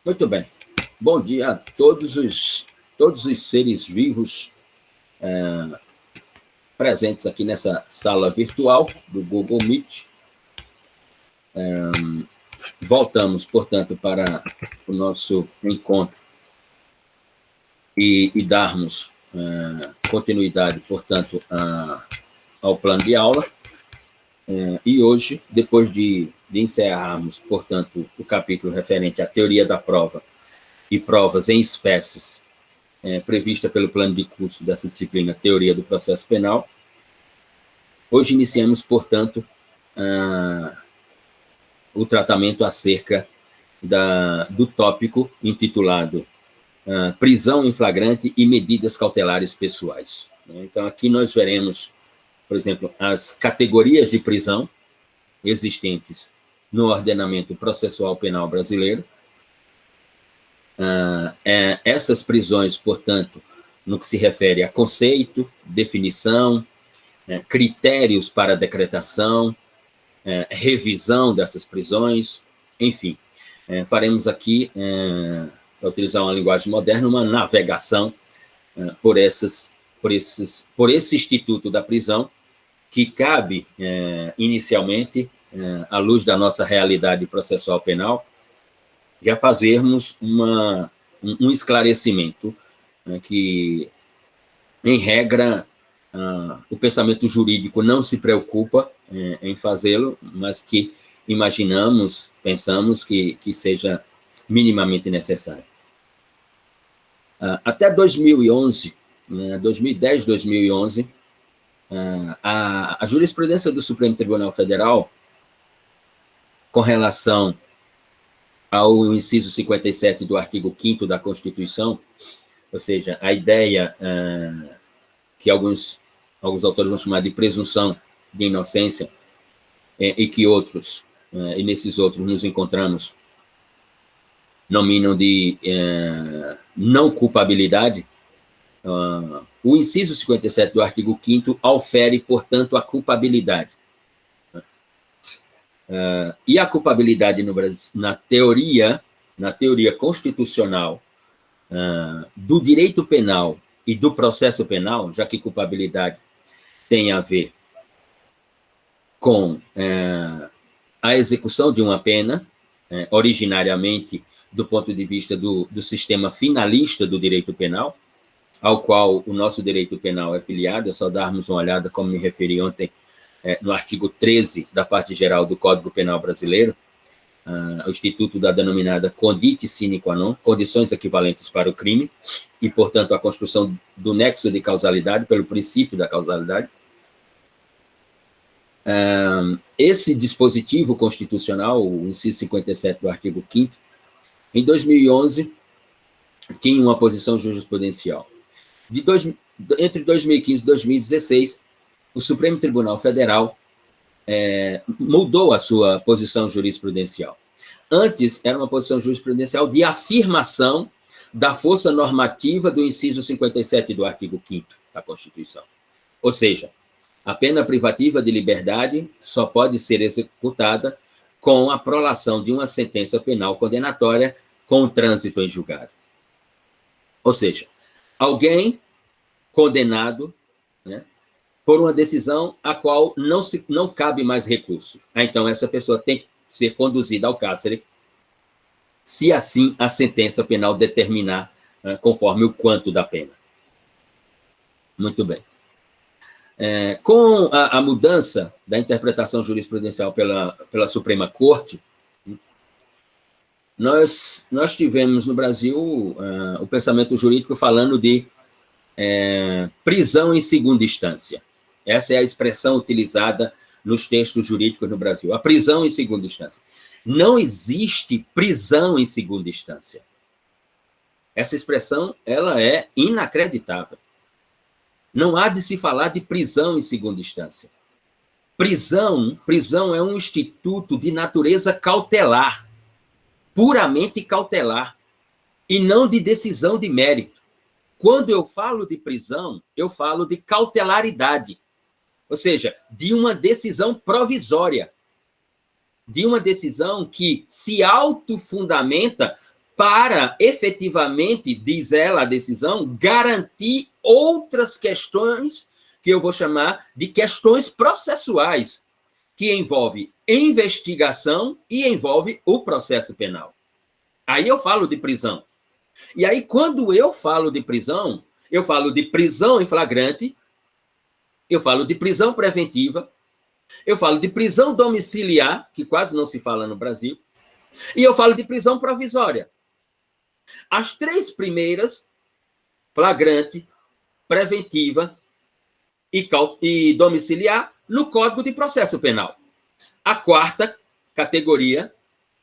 Muito bem. Bom dia a todos os seres vivos presentes aqui nessa sala virtual do Google Meet. Voltamos, portanto, para o nosso encontro e darmos continuidade, portanto, ao plano de aula. E hoje, depois de encerrarmos, portanto, o capítulo referente à teoria da prova e provas em espécies, prevista pelo plano de curso dessa disciplina, Teoria do Processo Penal, hoje iniciamos, portanto, o tratamento acerca do tópico intitulado Prisão em Flagrante e Medidas Cautelares Pessoais. Então, aqui nós veremos, por exemplo, as categorias de prisão existentes no ordenamento processual penal brasileiro. Essas prisões, portanto, no que se refere a conceito, definição, critérios para decretação, revisão dessas prisões, enfim. Faremos aqui, para utilizar uma linguagem moderna, uma navegação por esse instituto da prisão, que cabe, inicialmente, à luz da nossa realidade processual penal, já fazermos um esclarecimento, que, em regra, o pensamento jurídico não se preocupa em fazê-lo, mas que pensamos que seja minimamente necessário. Até 2011, 2010, 2011, a jurisprudência do Supremo Tribunal Federal, com relação ao inciso 57 do artigo 5º da Constituição, ou seja, a ideia que alguns autores vão chamar de presunção de inocência, e que outros, e nesses outros nos encontramos, nominam de não culpabilidade. O inciso 57 do artigo 5º aufere, portanto, a culpabilidade. E a culpabilidade no Brasil, na teoria constitucional do direito penal e do processo penal, já que culpabilidade tem a ver com a execução de uma pena, originariamente do ponto de vista do sistema finalista do direito penal, ao qual o nosso direito penal é filiado. É só darmos uma olhada, como me referi ontem, no artigo 13 da parte geral do Código Penal Brasileiro, o instituto da denominada conditio sine qua non, condições equivalentes para o crime, e, portanto, a construção do nexo de causalidade pelo princípio da causalidade. Esse dispositivo constitucional, o inciso 57 do artigo 5º, em 2011, tinha uma posição jurisprudencial. Entre 2015 e 2016, o Supremo Tribunal Federal mudou a sua posição jurisprudencial. Antes, era uma posição jurisprudencial de afirmação da força normativa do inciso 57 do artigo 5º da Constituição. Ou seja, a pena privativa de liberdade só pode ser executada com a prolação de uma sentença penal condenatória com o trânsito em julgado. Ou seja, alguém condenado, por uma decisão a qual não cabe mais recurso. Então, essa pessoa tem que ser conduzida ao cárcere, se assim a sentença penal determinar, conforme o quanto da pena. Muito bem. Com a mudança da interpretação jurisprudencial pela Suprema Corte, nós tivemos no Brasil o pensamento jurídico falando de prisão em segunda instância. Essa é a expressão utilizada nos textos jurídicos no Brasil, a prisão em segunda instância. Não existe prisão em segunda instância. Essa expressão, ela é inacreditável. Não há de se falar de prisão em segunda instância. Prisão é um instituto de natureza cautelar, puramente cautelar, e não de decisão de mérito. Quando eu falo de prisão, eu falo de cautelaridade, ou seja, de uma decisão provisória, de uma decisão que se autofundamenta para, efetivamente, diz ela, a decisão, garantir outras questões que eu vou chamar de questões processuais, que envolve investigação e envolve o processo penal. Aí eu falo de prisão. E aí, quando eu falo de prisão, eu falo de prisão em flagrante, eu falo de prisão preventiva, eu falo de prisão domiciliar, que quase não se fala no Brasil, e eu falo de prisão provisória. As três primeiras, flagrante, preventiva e domiciliar, no Código de Processo Penal. A quarta categoria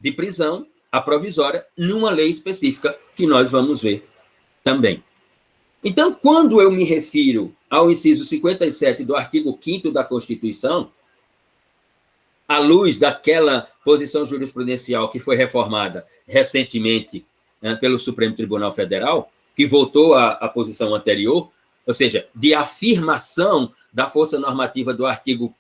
de prisão, a provisória, numa lei específica, que nós vamos ver também. Então, quando eu me refiro ao inciso 57 do artigo 5º da Constituição, à luz daquela posição jurisprudencial que foi reformada recentemente pelo Supremo Tribunal Federal, que voltou à posição anterior, ou seja, de afirmação da força normativa do artigo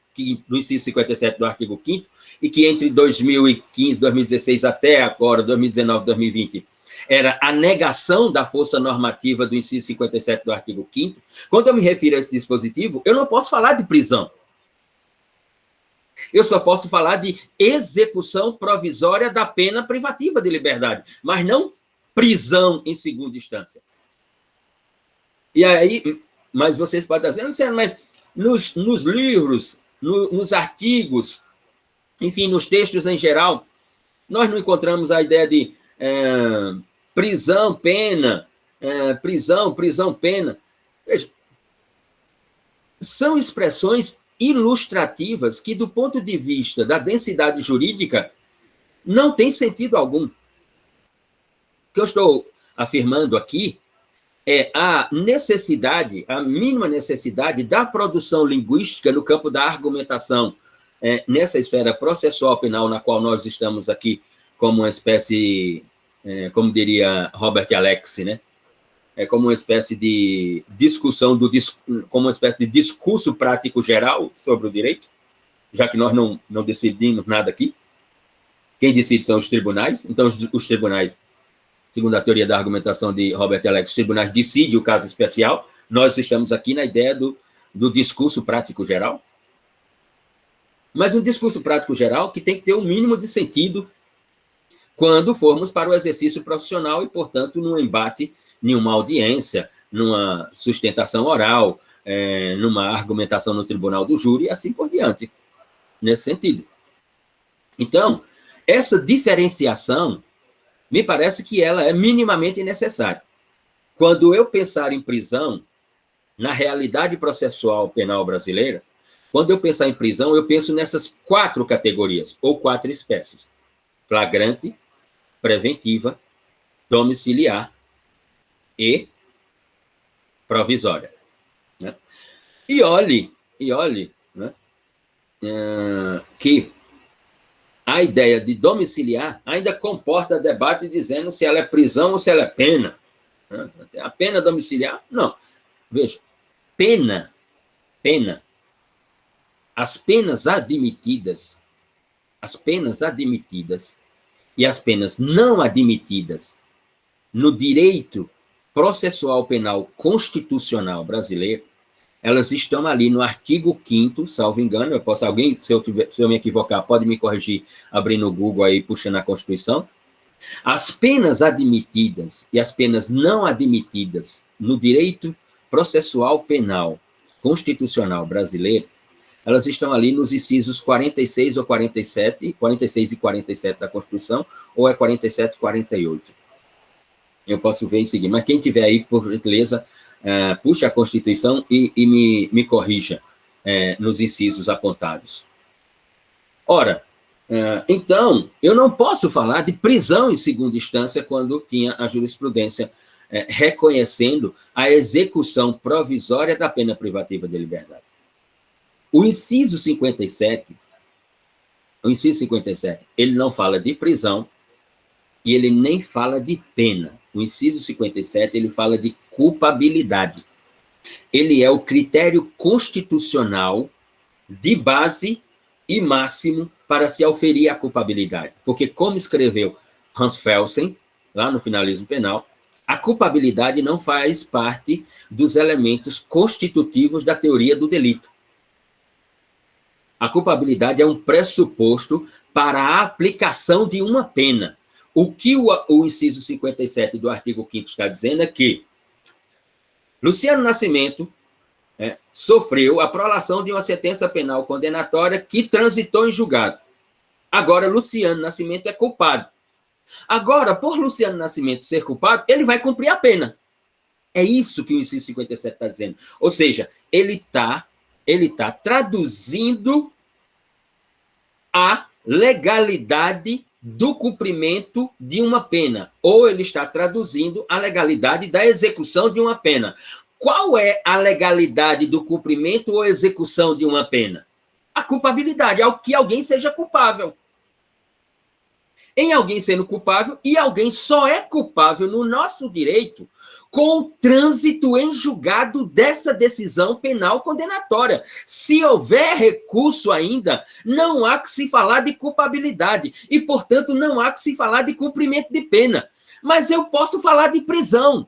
do inciso 57 do artigo 5º, e que entre 2015, 2016 até agora, 2019, 2020, era a negação da força normativa do inciso 57 do artigo 5º. Quando eu me refiro a esse dispositivo, eu não posso falar de prisão. Eu só posso falar de execução provisória da pena privativa de liberdade, mas não prisão em segunda instância. E aí, mas vocês podem estar dizendo, mas nos livros, nos artigos, enfim, nos textos em geral, nós não encontramos a ideia de prisão, pena, prisão, pena. Veja, são expressões ilustrativas que, do ponto de vista da densidade jurídica, não tem sentido algum. O que eu estou afirmando aqui é a necessidade, a mínima necessidade da produção linguística no campo da argumentação, nessa esfera processual penal na qual nós estamos aqui como uma espécie, como diria Robert Alex, né? Como uma espécie de discussão, como uma espécie de discurso prático geral sobre o direito, já que nós não decidimos nada aqui. Quem decide são os tribunais. Então, os tribunais, segundo a teoria da argumentação de Robert Alex, os tribunais decidem o caso especial. Nós estamos aqui na ideia do discurso prático geral. Mas um discurso prático geral que tem que ter um mínimo de sentido quando formos para o exercício profissional e, portanto, num embate, numa audiência, numa sustentação oral, numa argumentação no tribunal do júri e assim por diante, nesse sentido. Então, essa diferenciação, me parece que ela é minimamente necessária. Quando eu pensar em prisão, na realidade processual penal brasileira, quando eu pensar em prisão, eu penso nessas 4 categorias, ou 4 espécies: flagrante, preventiva, domiciliar e provisória. Né? E olhe né, que a ideia de domiciliar ainda comporta debate dizendo se ela é prisão ou se ela é pena. Né? A pena domiciliar? Não. Veja, pena, as penas admitidas e as penas não admitidas no direito processual penal constitucional brasileiro, elas estão ali no artigo 5º, salvo engano, se eu me equivocar, pode me corrigir abrindo o Google aí, puxando a Constituição. As penas admitidas e as penas não admitidas no direito processual penal constitucional brasileiro, elas estão ali nos incisos 46 ou 47, 46 e 47 da Constituição, ou é 47 e 48. Eu posso ver em seguida, mas quem tiver aí, por gentileza, puxe a Constituição e me corrija nos incisos apontados. Ora, então, eu não posso falar de prisão em segunda instância quando tinha a jurisprudência reconhecendo a execução provisória da pena privativa de liberdade. O inciso 57, ele não fala de prisão e ele nem fala de pena. O inciso 57, ele fala de culpabilidade. Ele é o critério constitucional de base e máximo para se auferir a culpabilidade. Porque, como escreveu Hans Felsen, lá no finalismo penal, a culpabilidade não faz parte dos elementos constitutivos da teoria do delito. A culpabilidade é um pressuposto para a aplicação de uma pena. O que o inciso 57 do artigo 5º está dizendo é que Luciano Nascimento sofreu a prolação de uma sentença penal condenatória que transitou em julgado. Agora, Luciano Nascimento é culpado. Agora, por Luciano Nascimento ser culpado, ele vai cumprir a pena. É isso que o inciso 57 está dizendo. Ou seja, ele tá traduzindo a legalidade do cumprimento de uma pena, ou ele está traduzindo a legalidade da execução de uma pena. Qual é a legalidade do cumprimento ou execução de uma pena? A culpabilidade, ao que alguém seja culpável. Em alguém sendo culpável, e alguém só é culpável no nosso direito com o trânsito em julgado dessa decisão penal condenatória. Se houver recurso ainda, não há que se falar de culpabilidade e, portanto, não há que se falar de cumprimento de pena. Mas eu posso falar de prisão,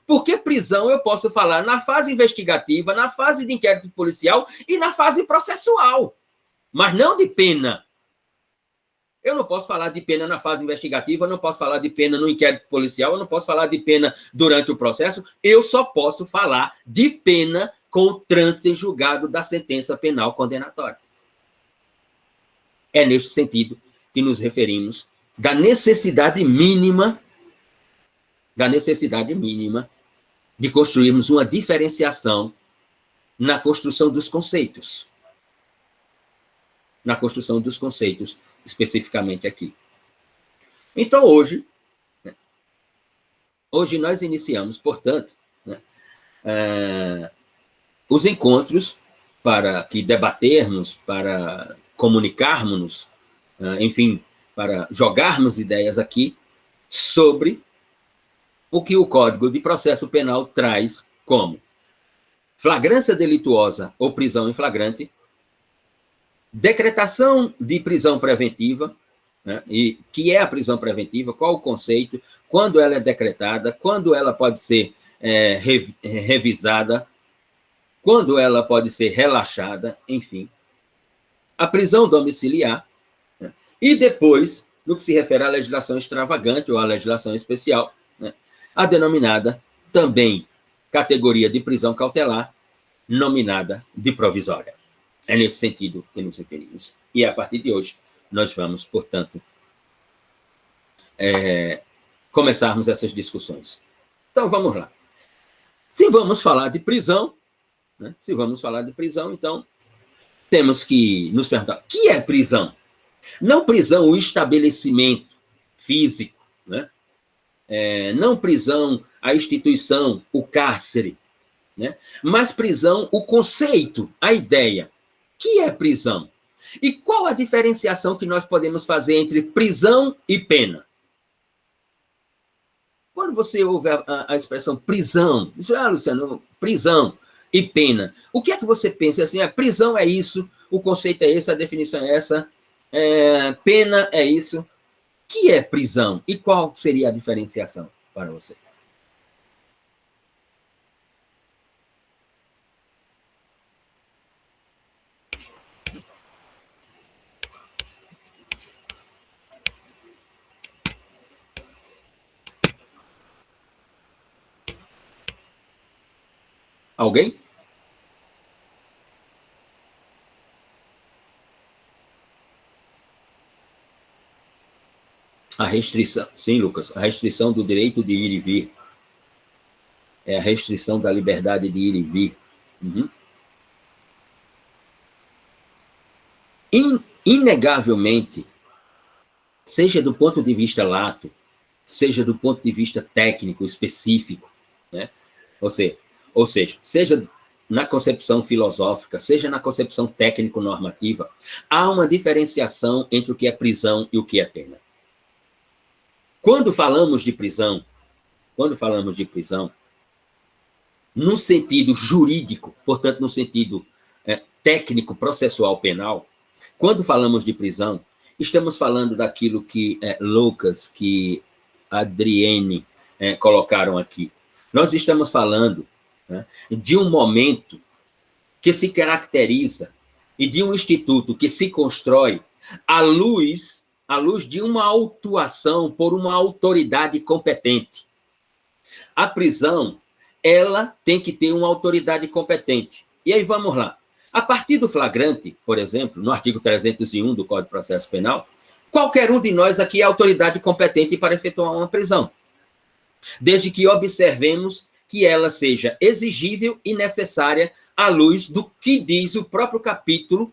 porque prisão eu posso falar na fase investigativa, na fase de inquérito policial e na fase processual, mas não de pena. Eu não posso falar de pena na fase investigativa, eu não posso falar de pena no inquérito policial, eu não posso falar de pena durante o processo, eu só posso falar de pena com o trânsito em julgado da sentença penal condenatória. É neste sentido que nos referimos da necessidade mínima de construirmos uma diferenciação na construção dos conceitos. Especificamente aqui. Então, hoje nós iniciamos, portanto, os encontros para que debatermos, para comunicarmos, enfim, para jogarmos ideias aqui sobre o que o Código de Processo Penal traz como flagrância delituosa ou prisão em flagrante, decretação de prisão preventiva, e que é a prisão preventiva, qual o conceito, quando ela é decretada, quando ela pode ser revisada, quando ela pode ser relaxada, enfim. A prisão domiciliar, e depois, no que se refere à legislação extravagante ou à legislação especial, a denominada também categoria de prisão cautelar, nominada de provisória. É nesse sentido que nos referimos. E a partir de hoje, nós vamos, portanto, começarmos essas discussões. Então, vamos lá. Se vamos falar de prisão, então, temos que nos perguntar, o que é prisão? Não prisão, o estabelecimento físico, não prisão, a instituição, o cárcere, mas prisão, o conceito, a ideia. O que é prisão? E qual a diferenciação que nós podemos fazer entre prisão e pena? Quando você ouve a expressão prisão, diz, Luciano, prisão e pena, o que é que você pensa? Assim, a prisão é isso, o conceito é esse, a definição é essa, pena é isso. O que é prisão? E qual seria a diferenciação para você? Alguém? A restrição, sim, Lucas, a restrição do direito de ir e vir. É a restrição da liberdade de ir e vir. Uhum. Inegavelmente, seja do ponto de vista lato, seja do ponto de vista técnico, específico, ou seja, seja na concepção filosófica, seja na concepção técnico-normativa, há uma diferenciação entre o que é prisão e o que é pena. Quando falamos de prisão, no sentido jurídico, portanto, no sentido técnico, processual, penal, quando falamos de prisão, estamos falando daquilo que Lucas, que Adriene colocaram aqui. Nós estamos falando, né, de um momento que se caracteriza e de um instituto que se constrói à luz de uma autuação por uma autoridade competente. A prisão, ela tem que ter uma autoridade competente. E aí vamos lá. A partir do flagrante, por exemplo, no artigo 301 do Código de Processo Penal, qualquer um de nós aqui é autoridade competente para efetuar uma prisão, desde que observemos que ela seja exigível e necessária à luz do que diz o próprio capítulo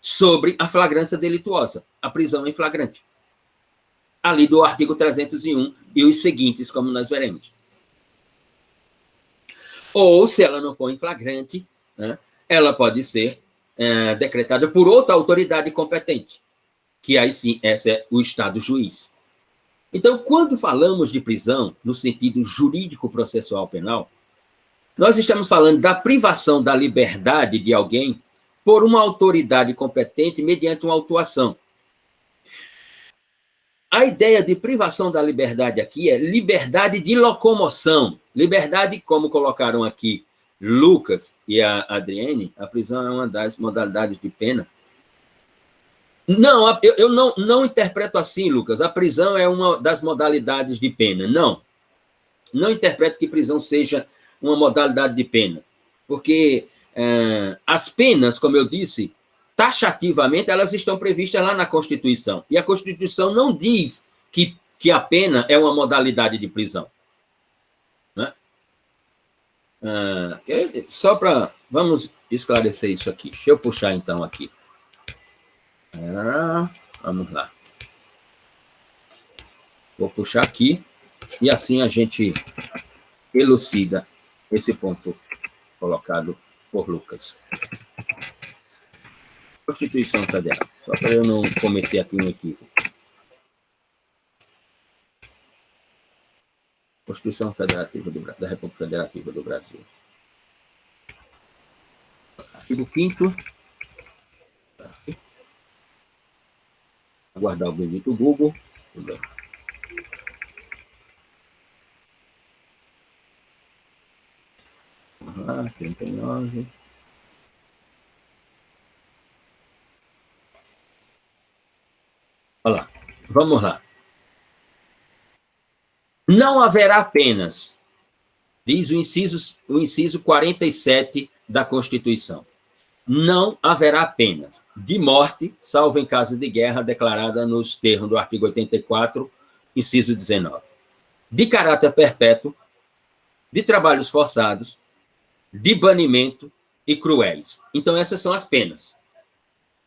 sobre a flagrância delituosa, a prisão em flagrante. Ali do artigo 301 e os seguintes, como nós veremos. Ou, se ela não for em flagrante, né, ela pode ser decretada por outra autoridade competente, que aí sim, esse é o Estado juiz. Então, quando falamos de prisão, no sentido jurídico-processual penal, nós estamos falando da privação da liberdade de alguém por uma autoridade competente mediante uma autuação. A ideia de privação da liberdade aqui é liberdade de locomoção. Liberdade, como colocaram aqui Lucas e a Adriene, a prisão é uma das modalidades de pena. Não, eu não interpreto assim, Lucas. A prisão é uma das modalidades de pena. Não. Não interpreto que prisão seja uma modalidade de pena. Porque as penas, como eu disse, taxativamente, elas estão previstas lá na Constituição. E a Constituição não diz que a pena é uma modalidade de prisão. Né? Só para... Vamos esclarecer isso aqui. Deixa eu puxar, então, aqui. Vamos lá. Vou puxar aqui e assim a gente elucida esse ponto colocado por Lucas. Constituição Federal, só para eu não cometer aqui um equívoco. Constituição Federativa da República Federativa do Brasil. Artigo 5º. Aguardar o bendito Google. Tudo bem. Ah, 39. Olha lá. Vamos lá. Não haverá penas, diz o inciso 47 da Constituição. Não haverá penas de morte, salvo em caso de guerra declarada nos termos do artigo 84, inciso 19. De caráter perpétuo, de trabalhos forçados, de banimento e cruéis. Então, essas são as penas.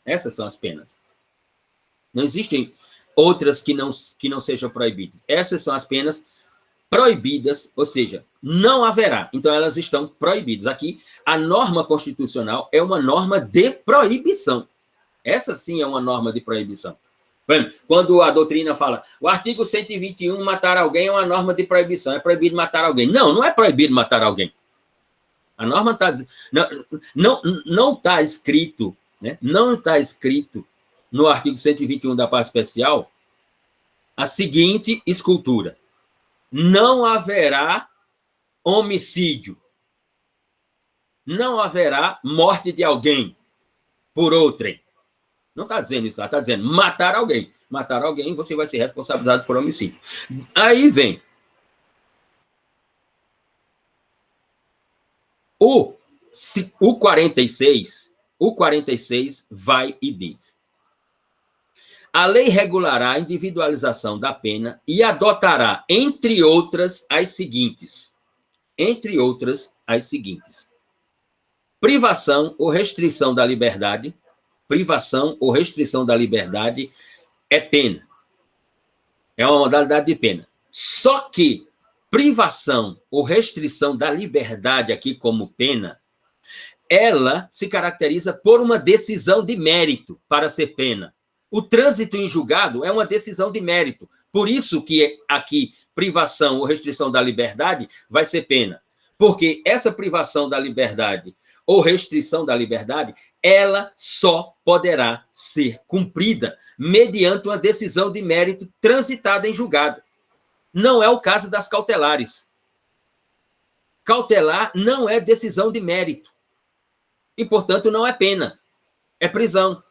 Essas são as penas. Não existem outras que não sejam proibidas. Essas são as penas proibidas, ou seja, não haverá. Então, elas estão proibidas. Aqui, a norma constitucional é uma norma de proibição. Essa sim é uma norma de proibição. Quando a doutrina fala, o artigo 121, matar alguém é uma norma de proibição, é proibido matar alguém. Não, não é proibido matar alguém. A norma está dizendo... Não está escrito, né? Não está escrito no artigo 121 da Paz Especial a seguinte escultura: não haverá homicídio, não haverá morte de alguém por outrem. Não está dizendo isso lá, está dizendo matar alguém. Matar alguém, você vai ser responsabilizado por homicídio. Aí vem o 46, vai e diz: a lei regulará a individualização da pena e adotará, entre outras, as seguintes. Entre outras, as seguintes. Privação ou restrição da liberdade. Privação ou restrição da liberdade é pena. É uma modalidade de pena. Só que privação ou restrição da liberdade aqui como pena, ela se caracteriza por uma decisão de mérito para ser pena. O trânsito em julgado é uma decisão de mérito. Por isso que aqui privação ou restrição da liberdade vai ser pena. Porque essa privação da liberdade ou restrição da liberdade, ela só poderá ser cumprida mediante uma decisão de mérito transitada em julgado. Não é o caso das cautelares. Cautelar não é decisão de mérito. E, portanto, não é pena. É prisão.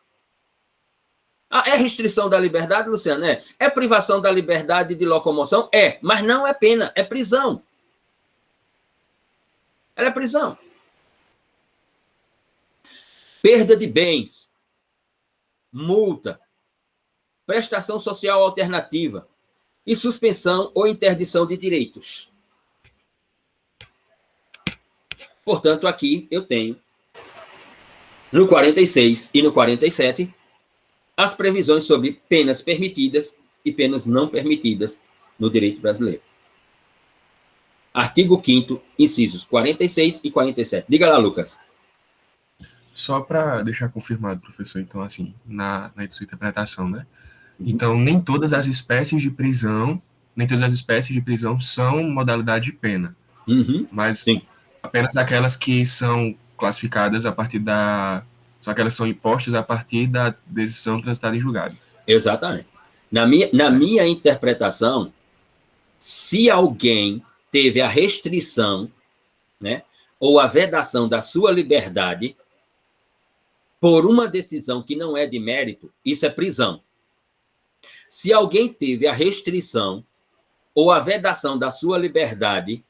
Ah, é restrição da liberdade, Luciano? É. É privação da liberdade de locomoção? É. Mas não é pena, é prisão. Ela é prisão. Perda de bens, multa, prestação social alternativa e suspensão ou interdição de direitos. Portanto, aqui eu tenho, no 46 e no 47, as previsões sobre penas permitidas e penas não permitidas no direito brasileiro. Artigo 5º, incisos 46 e 47. Diga lá, Lucas. Só para deixar confirmado, professor, então, assim, na sua interpretação, né? Então, nem todas as espécies de prisão são modalidade de pena. Mas sim. Apenas aquelas que são classificadas a partir da... São aquelas que são impostas a partir da decisão transitada em julgado. Exatamente. Na minha interpretação, se alguém teve a restrição, né, ou a vedação da sua liberdade por uma decisão que não é de mérito, isso é prisão. Se alguém teve a restrição ou a vedação da sua liberdade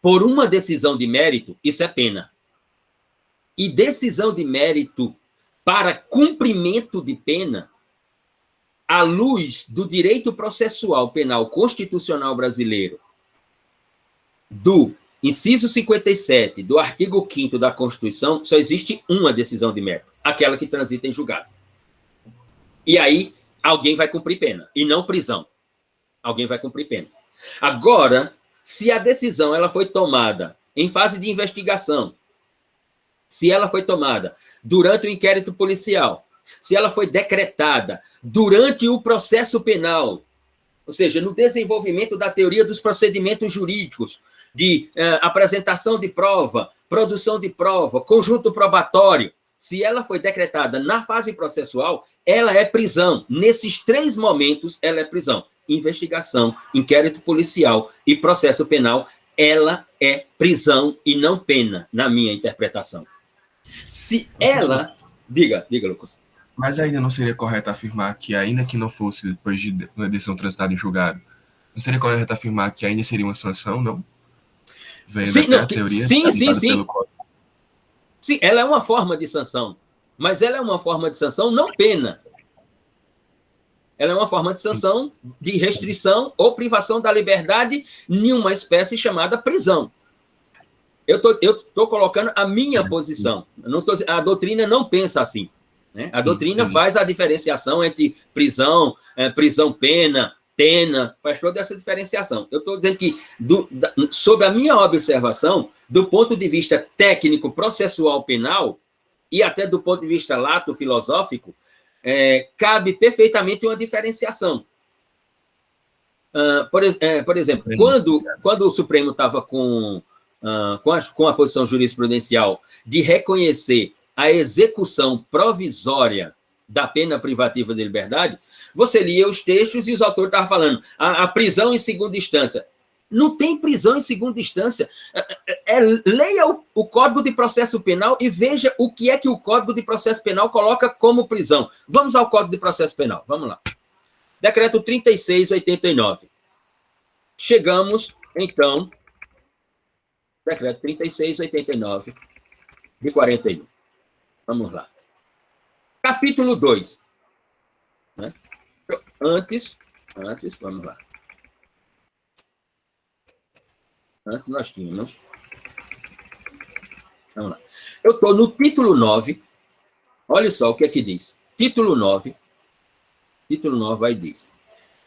por uma decisão de mérito, isso é pena. E decisão de mérito para cumprimento de pena, à luz do direito processual penal constitucional brasileiro, do inciso 57 do artigo 5º da Constituição, só existe uma decisão de mérito, aquela que transita em julgado. E aí, alguém vai cumprir pena, e não prisão. Alguém vai cumprir pena. Agora, se a decisão ela foi tomada em fase de investigação, se ela foi tomada durante o inquérito policial, se ela foi decretada durante o processo penal, ou seja, no desenvolvimento da teoria dos procedimentos jurídicos, de apresentação de prova, produção de prova, conjunto probatório, se ela foi decretada na fase processual, ela é prisão. Nesses 3 momentos, ela é prisão. Investigação, inquérito policial e processo penal, ela é prisão e não pena, na minha interpretação. Se ela... Diga, Lucas. Mas ainda não seria correto afirmar que, ainda que não fosse depois de uma decisão transitada em julgado, não seria correto afirmar que ainda seria uma sanção, não? Vendo sim, não, a teoria sim. Pelo... Sim, ela é uma forma de sanção, mas ela é uma forma de sanção não pena. Ela é uma forma de sanção de restrição ou privação da liberdade em uma espécie chamada prisão. Eu tô colocando a minha posição. A doutrina não pensa assim. Né? A doutrina faz a diferenciação entre prisão, prisão-pena, pena, faz toda essa diferenciação. Eu estou dizendo que, sob a minha observação, do ponto de vista técnico, processual, penal, e até do ponto de vista lato-filosófico, cabe perfeitamente uma diferenciação. Por exemplo, quando o Supremo estava com a posição jurisprudencial de reconhecer a execução provisória da pena privativa de liberdade, você lia os textos e os autores estavam falando a prisão em segunda instância. Não tem prisão em segunda instância. Leia o Código de Processo Penal e veja o que é que o Código de Processo Penal coloca como prisão. Vamos ao Código de Processo Penal. Vamos lá. Decreto 3689. Chegamos, então, decreto 3689 de 41. Vamos lá. Capítulo 2. Né? Antes, vamos lá. Antes nós tínhamos. Vamos lá. Eu estou no título 9. Olha só o que é que diz. Título 9 aí diz: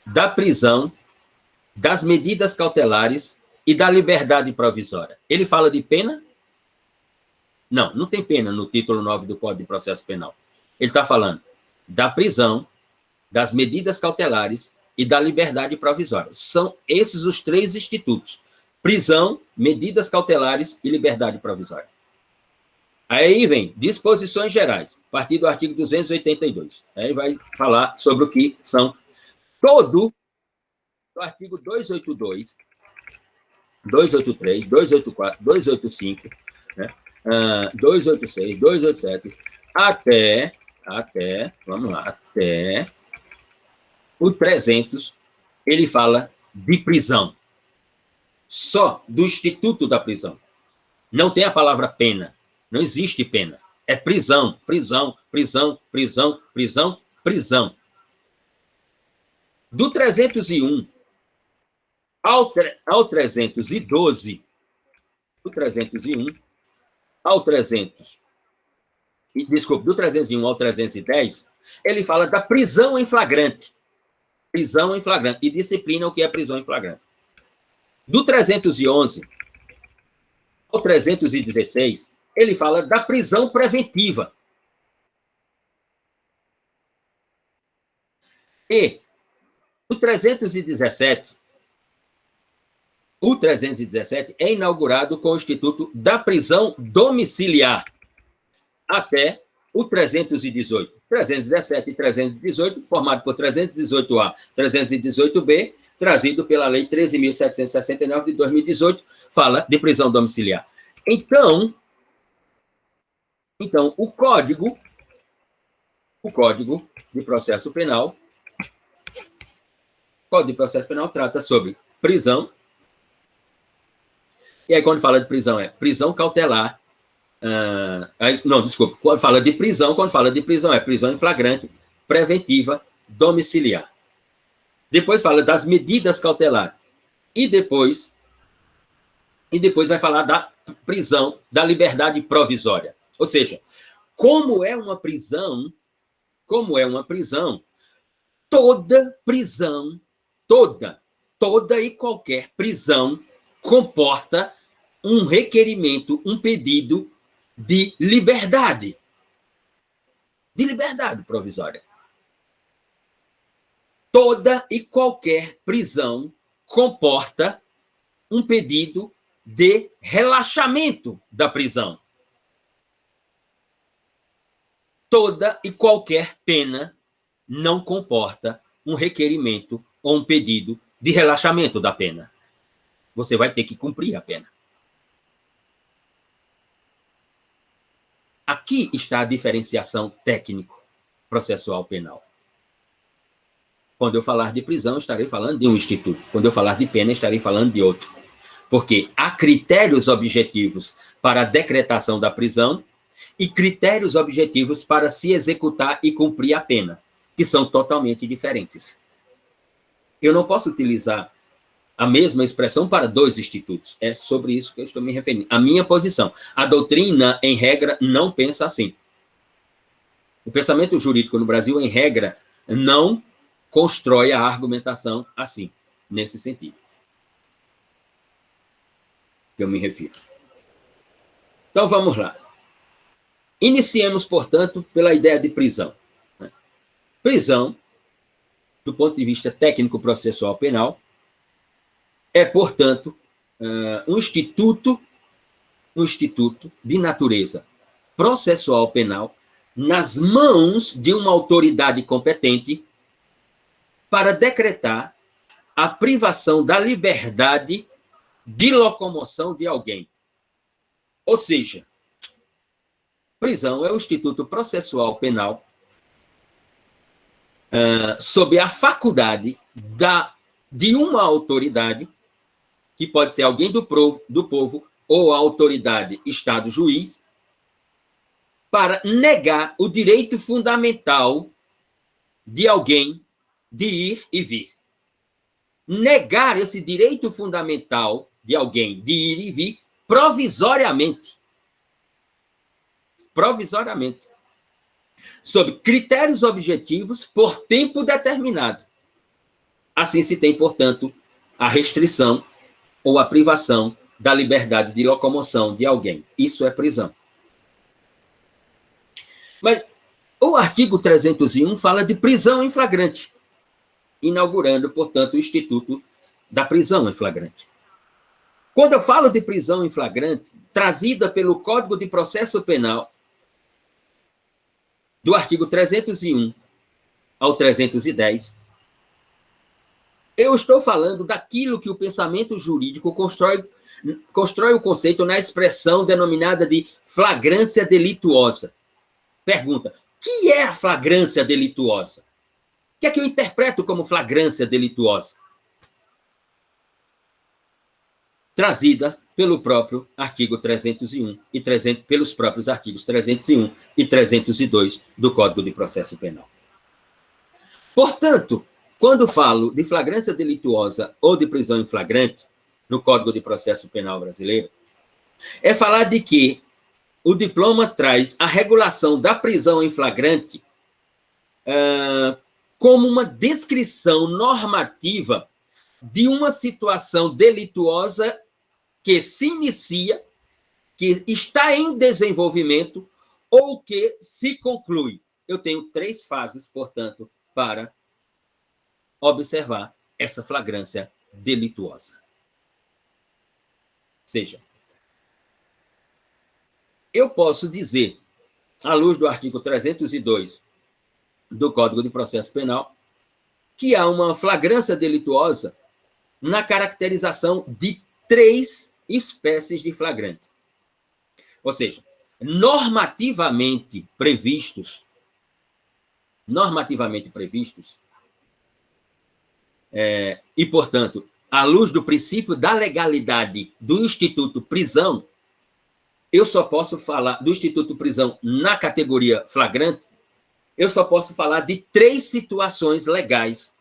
da prisão, das medidas cautelares e da liberdade provisória. Ele fala de pena? Não tem pena no título 9 do Código de Processo Penal. Ele está falando da prisão, das medidas cautelares e da liberdade provisória. São esses os 3 institutos: prisão, medidas cautelares e liberdade provisória. Aí vem disposições gerais, a partir do artigo 282. Aí vai falar sobre o que são todo do artigo 282, 283, 284, 285, né? 286, 287, vamos lá, até o 300, ele fala de prisão. Só do instituto da prisão. Não tem a palavra pena. Não existe pena. É prisão, prisão, prisão, prisão, prisão, prisão. Do 301 ao 312, do 301 ao 300, desculpe, do 301 ao 310, ele fala da prisão em flagrante. Prisão em flagrante. E disciplina o que é prisão em flagrante. Do 311 ao 316, ele fala da prisão preventiva. E o 317, é inaugurado com o Instituto da Prisão Domiciliar, até o 318. 317 e 318, formado por 318A, 318B, trazido pela Lei 13.769 de 2018, fala de prisão domiciliar. Então, o Código de Processo Penal, trata sobre prisão. E aí, quando fala de prisão, é prisão cautelar. Quando fala de prisão, é prisão em flagrante, preventiva, domiciliar. Depois fala das medidas cautelares. E depois vai falar da prisão, da liberdade provisória. Ou seja, como é uma prisão, toda prisão, toda e qualquer prisão comporta um requerimento, um pedido de liberdade provisória. Toda e qualquer prisão comporta um pedido de relaxamento da prisão. Toda e qualquer pena não comporta um requerimento ou um pedido de relaxamento da pena. Você vai ter que cumprir a pena. Aqui está a diferenciação técnico-processual penal. Quando eu falar de prisão, estarei falando de um instituto. Quando eu falar de pena, estarei falando de outro. Porque há critérios objetivos para a decretação da prisão e critérios objetivos para se executar e cumprir a pena, que são totalmente diferentes. Eu não posso utilizar a mesma expressão para dois institutos. É sobre isso que eu estou me referindo. A minha posição. A doutrina, em regra, não pensa assim. O pensamento jurídico no Brasil, em regra, não constrói a argumentação assim, nesse sentido. Que eu me refiro. Então, vamos lá. Iniciemos, portanto, pela ideia de prisão. Prisão, do ponto de vista técnico-processual penal, é, portanto, um instituto de natureza processual penal nas mãos de uma autoridade competente para decretar a privação da liberdade de locomoção de alguém. Ou seja, prisão é o instituto processual penal sob a faculdade de uma autoridade, que pode ser alguém do povo ou a autoridade Estado-juiz, para negar o direito fundamental de alguém de ir e vir. Negar esse direito fundamental de alguém de ir e vir provisoriamente. Provisoriamente. Sob critérios objetivos por tempo determinado. Assim se tem, portanto, a restrição ou a privação da liberdade de locomoção de alguém. Isso é prisão. Mas o artigo 301 fala de prisão em flagrante, inaugurando, portanto, o Instituto da Prisão em Flagrante. Quando eu falo de prisão em flagrante, trazida pelo Código de Processo Penal, do artigo 301 ao 310, Eu estou falando daquilo que o pensamento jurídico constrói o conceito na expressão denominada de flagrância delituosa. Pergunta: o que é a flagrância delituosa? O que é que eu interpreto como flagrância delituosa? Trazida pelo próprio artigo 301 e pelos próprios artigos 301 e 302 do Código de Processo Penal. Portanto, quando falo de flagrância delituosa ou de prisão em flagrante no Código de Processo Penal brasileiro, é falar de que o diploma traz a regulação da prisão em flagrante como uma descrição normativa de uma situação delituosa que se inicia, que está em desenvolvimento ou que se conclui. Eu tenho 3 fases, portanto, para observar essa flagrância delituosa. Ou seja, eu posso dizer, à luz do artigo 302 do Código de Processo Penal, que há uma flagrância delituosa na caracterização de 3 espécies de flagrante. Ou seja, normativamente previstos, e, portanto, à luz do princípio da legalidade do Instituto Prisão, eu só posso falar do Instituto Prisão na categoria flagrante, eu só posso falar de 3 situações legais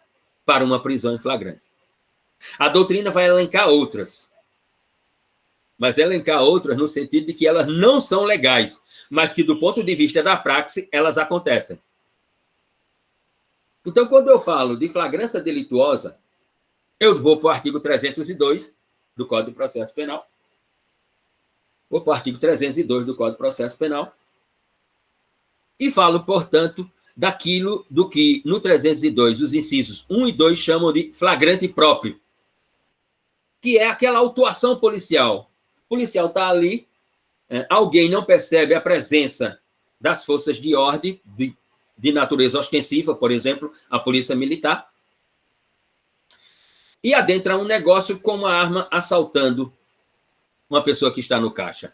para uma prisão em flagrante. A doutrina vai elencar outras, mas elencar outras no sentido de que elas não são legais, mas que, do ponto de vista da praxe, elas acontecem. Então, quando eu falo de flagrância delituosa, eu vou para o artigo 302 do Código de Processo Penal, vou para o artigo 302 do Código de Processo Penal, e falo, portanto, daquilo do que, no 302, os incisos 1 e 2 chamam de flagrante próprio, que é aquela autuação policial. O policial está ali, alguém não percebe a presença das forças de ordem, de natureza ostensiva, por exemplo, a polícia militar, e adentra um negócio com uma arma assaltando uma pessoa que está no caixa.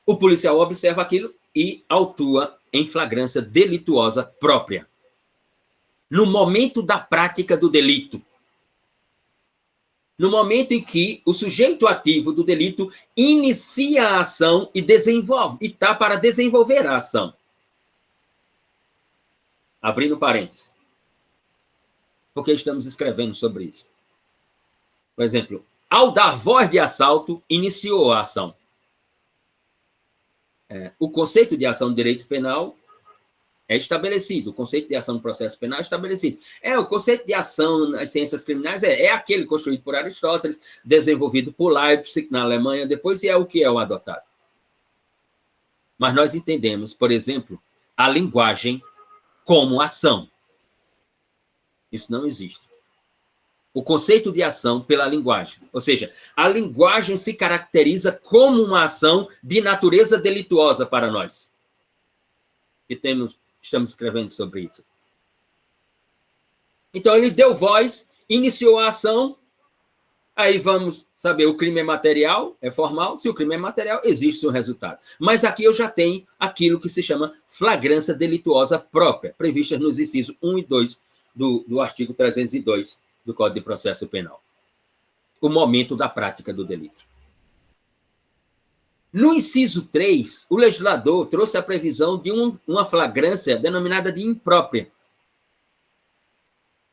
O policial observa aquilo e autua em flagrância delituosa própria, no momento da prática do delito. No momento em que o sujeito ativo do delito inicia a ação e desenvolve, e está para desenvolver a ação. Abrindo parênteses. Porque estamos escrevendo sobre isso. Por exemplo, ao dar voz de assalto, iniciou a ação. O conceito de ação de direito penal é estabelecido, o conceito de ação no processo penal é estabelecido. O conceito de ação nas ciências criminais é aquele construído por Aristóteles, desenvolvido por Leipzig, na Alemanha, depois é o que é o adotado. Mas nós entendemos, por exemplo, a linguagem como ação. Isso não existe. O conceito de ação pela linguagem. Ou seja, a linguagem se caracteriza como uma ação de natureza delituosa para nós. E estamos escrevendo sobre isso. Então, ele deu voz, iniciou a ação, aí vamos saber, o crime é material, é formal, se o crime é material, existe um resultado. Mas aqui eu já tenho aquilo que se chama flagrância delituosa própria, prevista nos incisos 1 e 2 do artigo 302 do Código de Processo Penal. O momento da prática do delito. No inciso 3, o legislador trouxe a previsão de uma flagrância denominada de imprópria,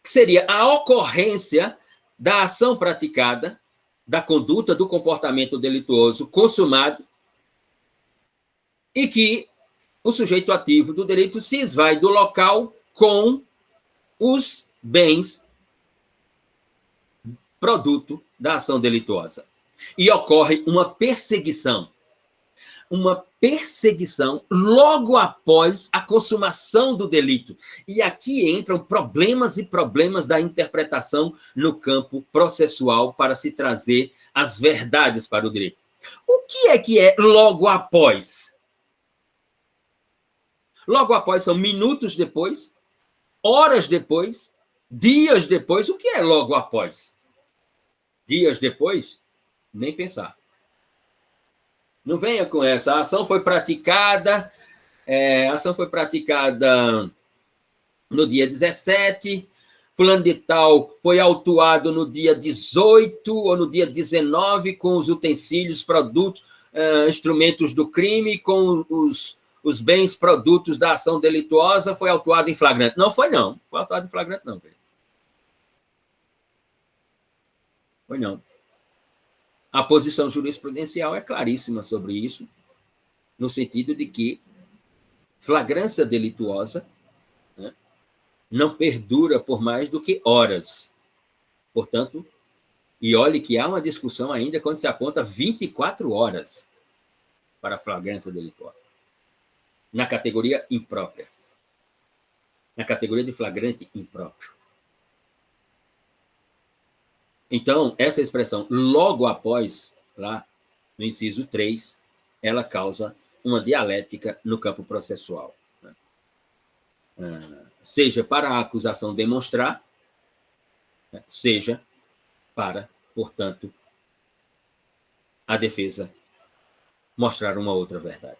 que seria a ocorrência da ação praticada, da conduta, do comportamento delituoso consumado, e que o sujeito ativo do delito se esvai do local com os bens produto da ação delituosa. E ocorre uma perseguição logo após a consumação do delito. E aqui entram problemas e problemas da interpretação no campo processual para se trazer as verdades para o direito. O que é logo após? Logo após são minutos depois, horas depois, Dias depois, o que é logo após? Dias depois, nem pensar. Não venha com essa. A ação foi praticada no dia 17, fulano de tal foi autuado no dia 18 ou no dia 19 com os utensílios, produtos, instrumentos do crime, com os bens, produtos da ação delituosa, foi autuado em flagrante. Não foi, não. Foi autuado em flagrante, não. Foi, não. A posição jurisprudencial é claríssima sobre isso, no sentido de que flagrância delituosa, né, não perdura por mais do que horas. Portanto, e olhe que há uma discussão ainda quando se aponta 24 horas para flagrância delituosa, na categoria imprópria, na categoria de flagrante impróprio. Então, essa expressão, logo após, lá no inciso 3, ela causa uma dialética no campo processual. Seja para a acusação demonstrar, seja para, portanto, a defesa mostrar uma outra verdade.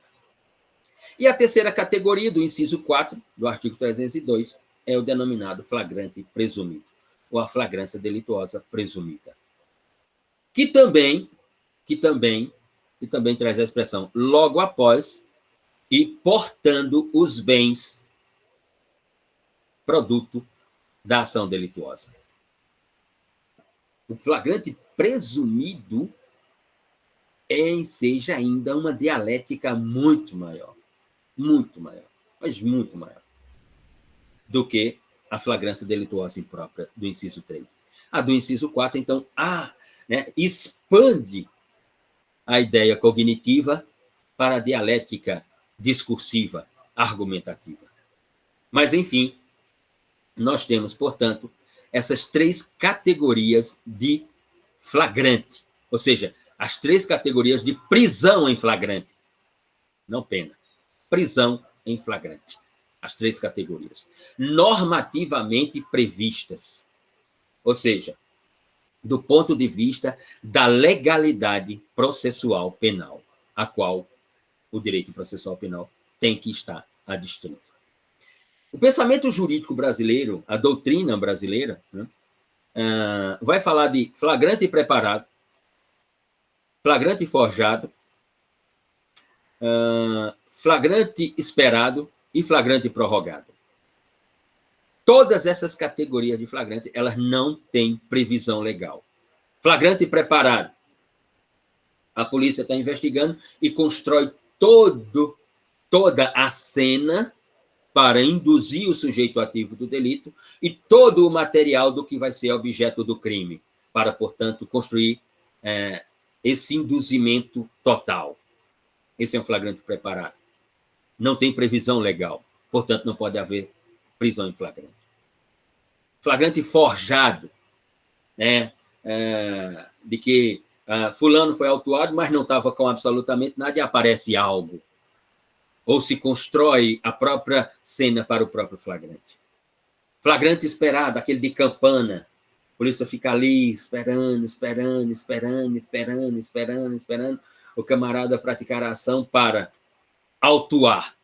E a terceira categoria do inciso 4 do artigo 302 é o denominado flagrante presumido, ou a flagrância delituosa presumida, que também traz a expressão logo após e portando os bens produto da ação delituosa. O flagrante presumido seja ainda uma dialética muito maior, mas muito maior, do que a flagrância delituosa imprópria do inciso 3. A do inciso 4, então, expande a ideia cognitiva para a dialética discursiva, argumentativa. Mas, enfim, nós temos, portanto, essas três categorias de flagrante, ou seja, as três categorias de prisão em flagrante, não pena, prisão em flagrante, as três categorias, normativamente previstas, ou seja, do ponto de vista da legalidade processual penal, a qual o direito processual penal tem que estar adstrito. O pensamento jurídico brasileiro, a doutrina brasileira, vai falar de flagrante preparado, flagrante forjado, flagrante esperado e flagrante prorrogado. Todas essas categorias de flagrante, elas não têm previsão legal. Flagrante preparado. A polícia está investigando e constrói toda a cena para induzir o sujeito ativo do delito e todo o material do que vai ser objeto do crime, para, portanto, construir esse induzimento total. Esse é um flagrante preparado. Não tem previsão legal, portanto, não pode haver prisão em flagrante. Flagrante forjado, de que fulano foi autuado, mas não estava com absolutamente nada e aparece algo. Ou se constrói a própria cena para o próprio flagrante. Flagrante esperado, aquele de campana. A polícia fica ali esperando o camarada praticar a ação para autuar.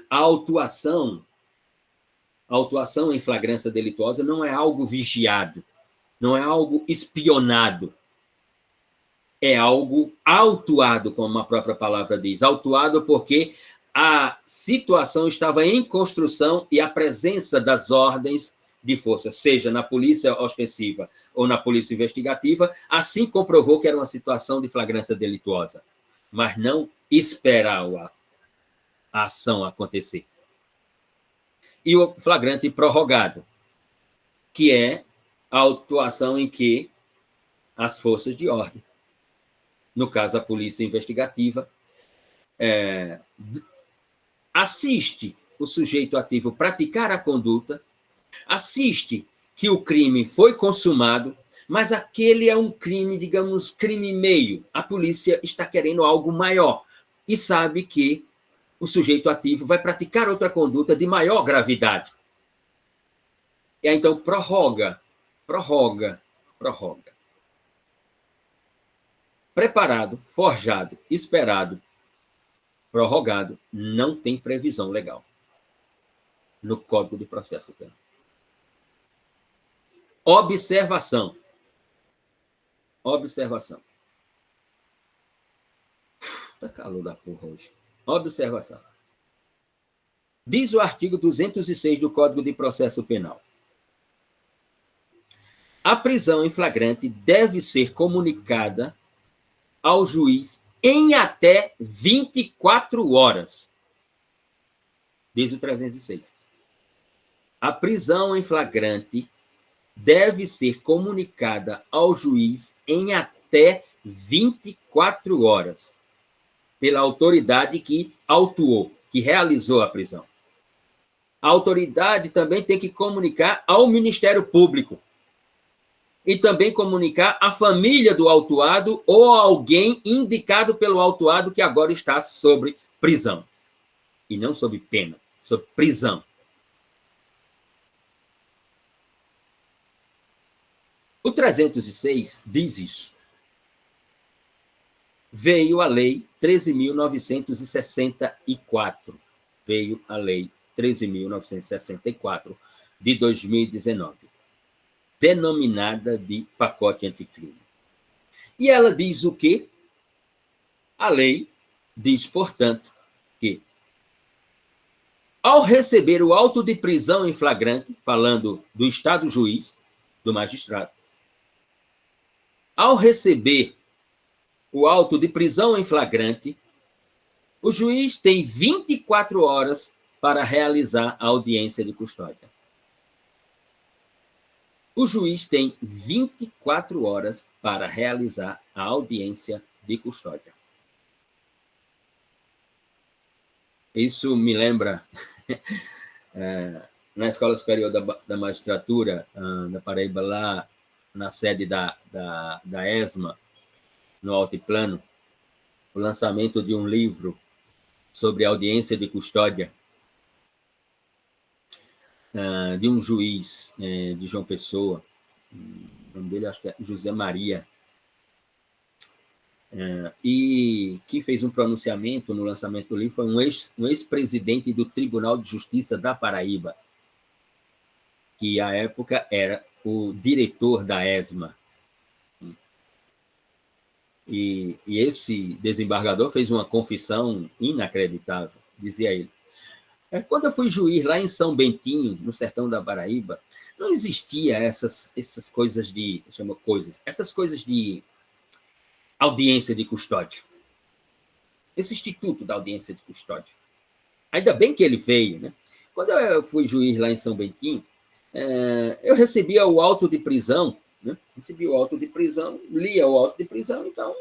A autuação em flagrância delituosa não é algo vigiado, não é algo espionado, é algo autuado, como a própria palavra diz. Autuado porque a situação estava em construção e a presença das ordens de força, seja na polícia ostensiva ou na polícia investigativa, assim comprovou que era uma situação de flagrância delituosa, mas não esperar a ação acontecer. E o flagrante prorrogado, que é a autuação em que as forças de ordem, no caso a polícia investigativa, assiste o sujeito ativo praticar a conduta, assiste que o crime foi consumado, mas aquele é um crime, digamos, crime meio. A polícia está querendo algo maior e sabe que o sujeito ativo vai praticar outra conduta de maior gravidade. E aí, então, prorroga. Preparado, forjado, esperado, prorrogado, não tem previsão legal no Código de Processo Penal. Observação. Tá calor da porra hoje. Observação. Diz o artigo 206 do Código de Processo Penal: a prisão em flagrante deve ser comunicada ao juiz em até 24 horas. Diz o 306. A prisão em flagrante deve ser comunicada ao juiz em até 24 horas pela autoridade que autuou, que realizou a prisão. A autoridade também tem que comunicar ao Ministério Público e também comunicar à família do autuado ou alguém indicado pelo autuado que agora está sob prisão. E não sob pena, sob prisão. O 306 diz isso. Veio a Lei 13.964. Veio a Lei 13.964 de 2019, denominada de pacote anticrime. E ela diz o quê? A lei diz, portanto, que ao receber o auto de prisão em flagrante, falando do Estado juiz, do magistrado, ao receber o auto de prisão em flagrante, o juiz tem 24 horas para realizar a audiência de custódia. O juiz tem 24 horas para realizar a audiência de custódia. Isso me lembra, na Escola Superior da Magistratura, da Paraíba, lá na sede da ESMA, no Altiplano, o lançamento de um livro sobre audiência de custódia, de um juiz de João Pessoa, o nome dele acho que é José Maria, e que fez um pronunciamento no lançamento do livro, foi um ex-presidente do Tribunal de Justiça da Paraíba, que à época era o diretor da ESMA. E esse desembargador fez uma confissão inacreditável, dizia ele: quando eu fui juiz lá em São Bentinho, no sertão da Paraíba, não existia essas coisas essas coisas de audiência de custódia. Esse instituto da audiência de custódia. Ainda bem que ele veio, né? Quando eu fui juiz lá em São Bentinho, eu recebia o auto de prisão, né? Recebia o auto de prisão, lia o auto de prisão, então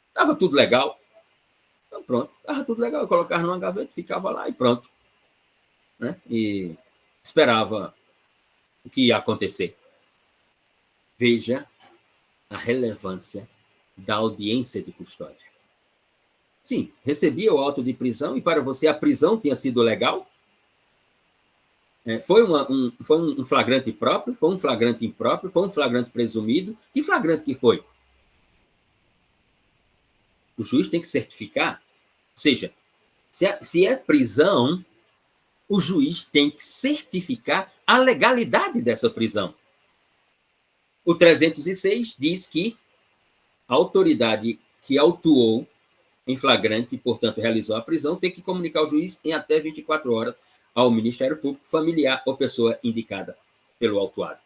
estava tudo legal. Então, pronto, estava tudo legal. Eu colocava numa gaveta, ficava lá e pronto. Né? E esperava o que ia acontecer. Veja a relevância da audiência de custódia. Sim, recebia o auto de prisão e para você a prisão tinha sido legal? Foi um flagrante próprio? Foi um flagrante impróprio? Foi um flagrante presumido? Que flagrante que foi? O juiz tem que certificar. Ou seja, se é prisão, o juiz tem que certificar a legalidade dessa prisão. O 306 diz que a autoridade que autuou em flagrante e, portanto, realizou a prisão tem que comunicar ao juiz em até 24 horas ao Ministério Público, familiar ou pessoa indicada pelo autuado.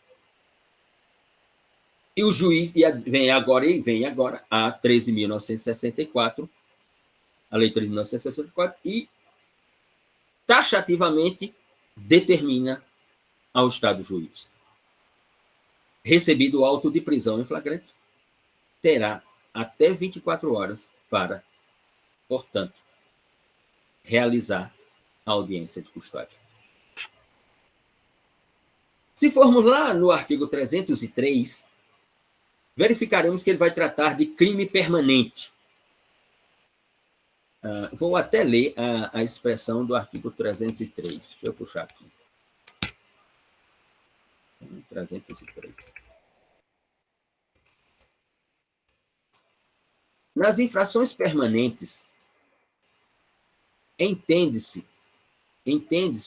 E o juiz vem agora a 13.964, a Lei 13.964, e taxativamente determina ao Estado juiz. Recebido o auto de prisão em flagrante, terá até 24 horas para, portanto, realizar a audiência de custódia. Se formos lá no artigo 303, verificaremos que ele vai tratar de crime permanente. Vou até ler a expressão do artigo 303. Deixa eu puxar aqui. 303. Nas infrações permanentes, entende-se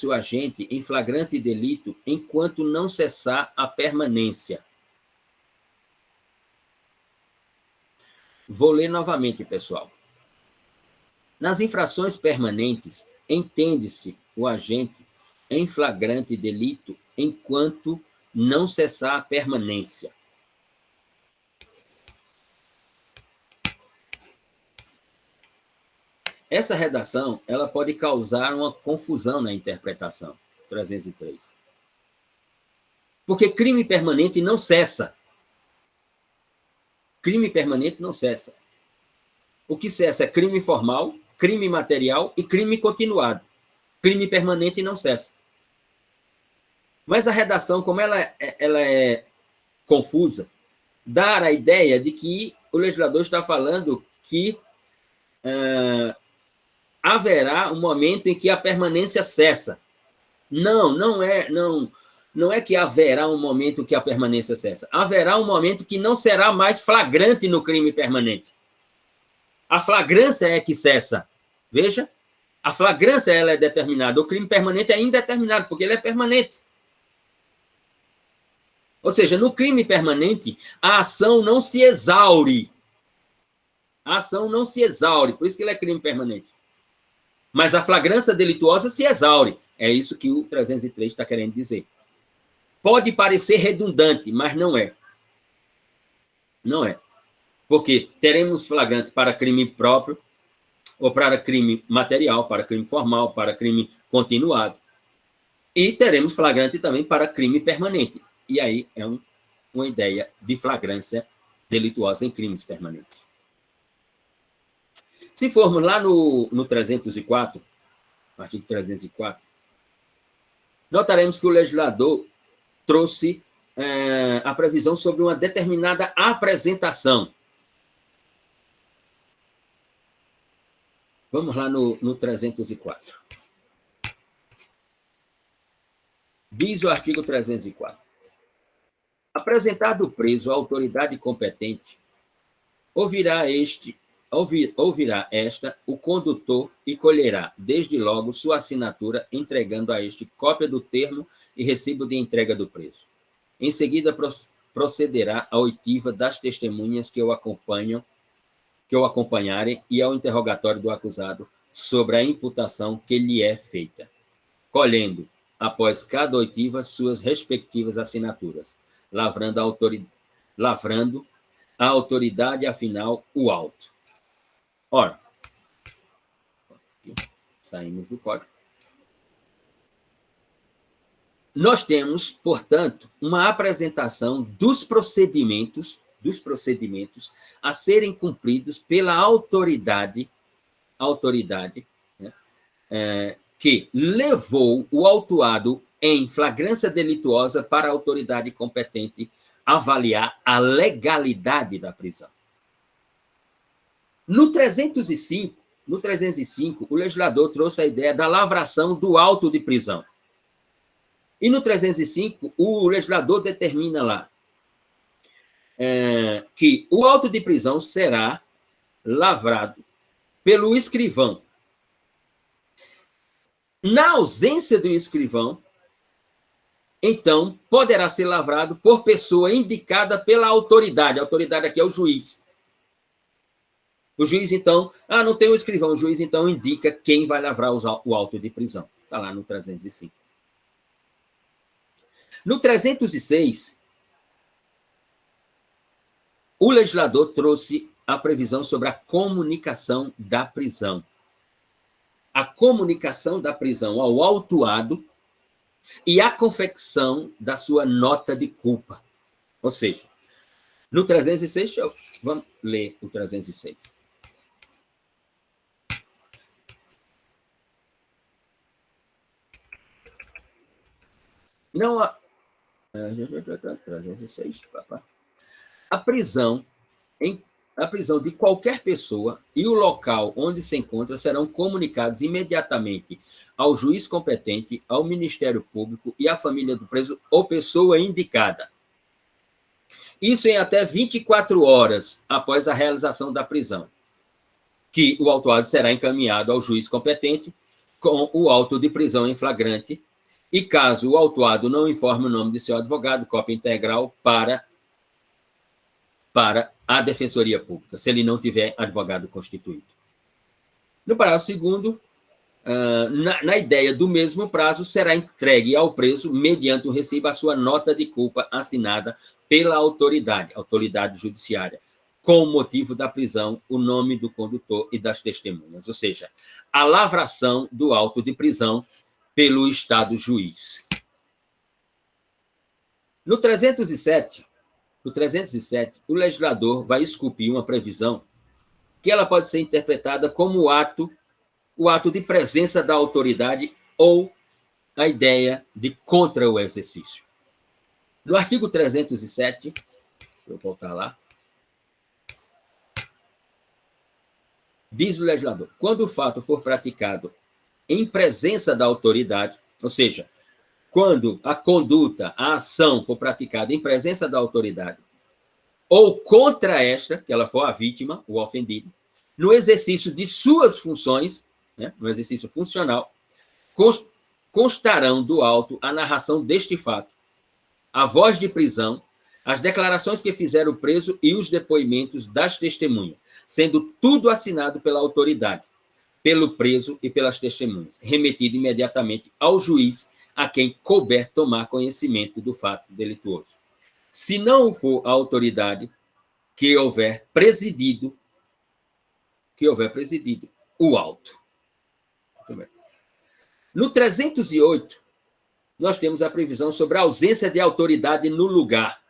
o agente em flagrante delito enquanto não cessar a permanência. Vou ler novamente, pessoal. Nas infrações permanentes, entende-se o agente em flagrante delito enquanto não cessar a permanência. Essa redação ela pode causar uma confusão na interpretação, 303. Porque crime permanente não cessa. Crime permanente não cessa. O que cessa é crime formal, crime material e crime continuado. Crime permanente não cessa. Mas a redação, como ela é confusa, dá a ideia de que o legislador está falando que haverá um momento em que a permanência cessa. Não é que haverá um momento que a permanência cessa. Haverá um momento que não será mais flagrante no crime permanente. A flagrância é que cessa. Veja, a flagrância ela é determinada. O crime permanente é indeterminado, porque ele é permanente. Ou seja, no crime permanente, a ação não se exaure. A ação não se exaure, por isso que ele é crime permanente. Mas a flagrância delituosa se exaure. É isso que o 303 está querendo dizer. Pode parecer redundante, mas não é. Não é. Porque teremos flagrante para crime próprio, ou para crime material, para crime formal, para crime continuado. E teremos flagrante também para crime permanente. E aí é uma ideia de flagrância delituosa em crimes permanentes. Se formos lá no 304, artigo 304, notaremos que o legislador trouxe a previsão sobre uma determinada apresentação. Vamos lá no 304. Diz o artigo 304. Apresentado o preso à autoridade competente, ouvirá esta o condutor e colherá, desde logo, sua assinatura, entregando a este cópia do termo e recibo de entrega do preso. Em seguida, procederá à oitiva das testemunhas que o acompanharem e ao interrogatório do acusado sobre a imputação que lhe é feita, colhendo, após cada oitiva, suas respectivas assinaturas, lavrando a autoridade, afinal, o auto. Ora, saímos do código. Nós temos, portanto, uma apresentação dos procedimentos a serem cumpridos pela autoridade né, que levou o autuado em flagrância delituosa para a autoridade competente avaliar a legalidade da prisão. No 305, o legislador trouxe a ideia da lavração do auto de prisão. E no 305, o legislador determina lá que o auto de prisão será lavrado pelo escrivão. Na ausência do escrivão, então, poderá ser lavrado por pessoa indicada pela autoridade. A autoridade aqui é o juiz. O juiz, então, não tem o escrivão. O juiz, então, indica quem vai lavrar o auto de prisão. Está lá no 305. No 306, o legislador trouxe a previsão sobre a comunicação da prisão. A comunicação da prisão ao autuado e a confecção da sua nota de culpa. Ou seja, no 306, vamos ler o 306. Não há... 306, papá. A prisão a prisão de qualquer pessoa e o local onde se encontra serão comunicados imediatamente ao juiz competente, ao Ministério Público e à família do preso ou pessoa indicada. Isso em até 24 horas após a realização da prisão, que o autuado será encaminhado ao juiz competente com o auto de prisão em flagrante e, caso o autuado não informe o nome de seu advogado, cópia integral para a Defensoria Pública, se ele não tiver advogado constituído. No parágrafo 2º, na ideia do mesmo prazo, será entregue ao preso, mediante o recibo, a sua nota de culpa assinada pela autoridade judiciária, com o motivo da prisão, o nome do condutor e das testemunhas, ou seja, a lavração do auto de prisão pelo Estado juiz. No 307, o legislador vai esculpir uma previsão que ela pode ser interpretada como o ato de presença da autoridade ou a ideia de contra o exercício. No artigo 307, deixa eu voltar lá, diz o legislador, quando o fato for praticado em presença da autoridade, ou seja, quando a conduta, a ação for praticada em presença da autoridade, ou contra esta, que ela for a vítima, o ofendido, no exercício de suas funções, né, no exercício funcional, constarão do auto a narração deste fato, a voz de prisão, as declarações que fizer o preso e os depoimentos das testemunhas, sendo tudo assinado pela autoridade, pelo preso e pelas testemunhas, remetido imediatamente ao juiz a quem couber tomar conhecimento do fato delituoso. Se não for a autoridade que houver presidido o auto. Muito bem. No 308, nós temos a previsão sobre a ausência de autoridade no lugar.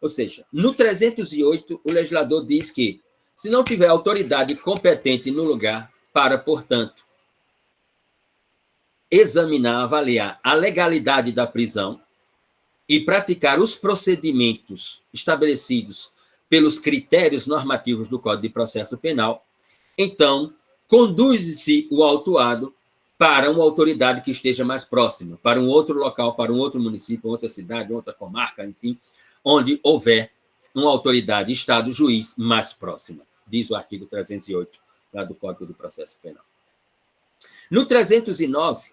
Ou seja, no 308, o legislador diz que, se não tiver autoridade competente no lugar, para, portanto, examinar, avaliar a legalidade da prisão e praticar os procedimentos estabelecidos pelos critérios normativos do Código de Processo Penal, então, conduz-se o autuado para uma autoridade que esteja mais próxima, para um outro local, para um outro município, outra cidade, outra comarca, enfim, onde houver uma autoridade, Estado, juiz mais próxima, diz o artigo 308, lá do Código de Processo Penal. No 309,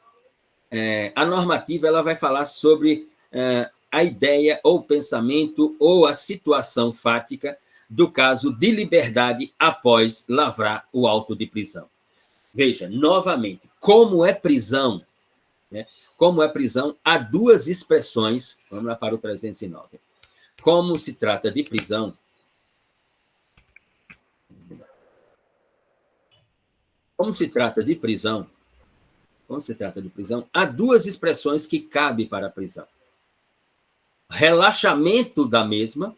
a normativa ela vai falar sobre a ideia ou pensamento ou a situação fática do caso de liberdade após lavrar o auto de prisão. Veja, novamente, como é prisão, né? Como é prisão, há duas expressões, vamos lá para o 309. Como se trata de prisão, há duas expressões que cabem para a prisão. Relaxamento da mesma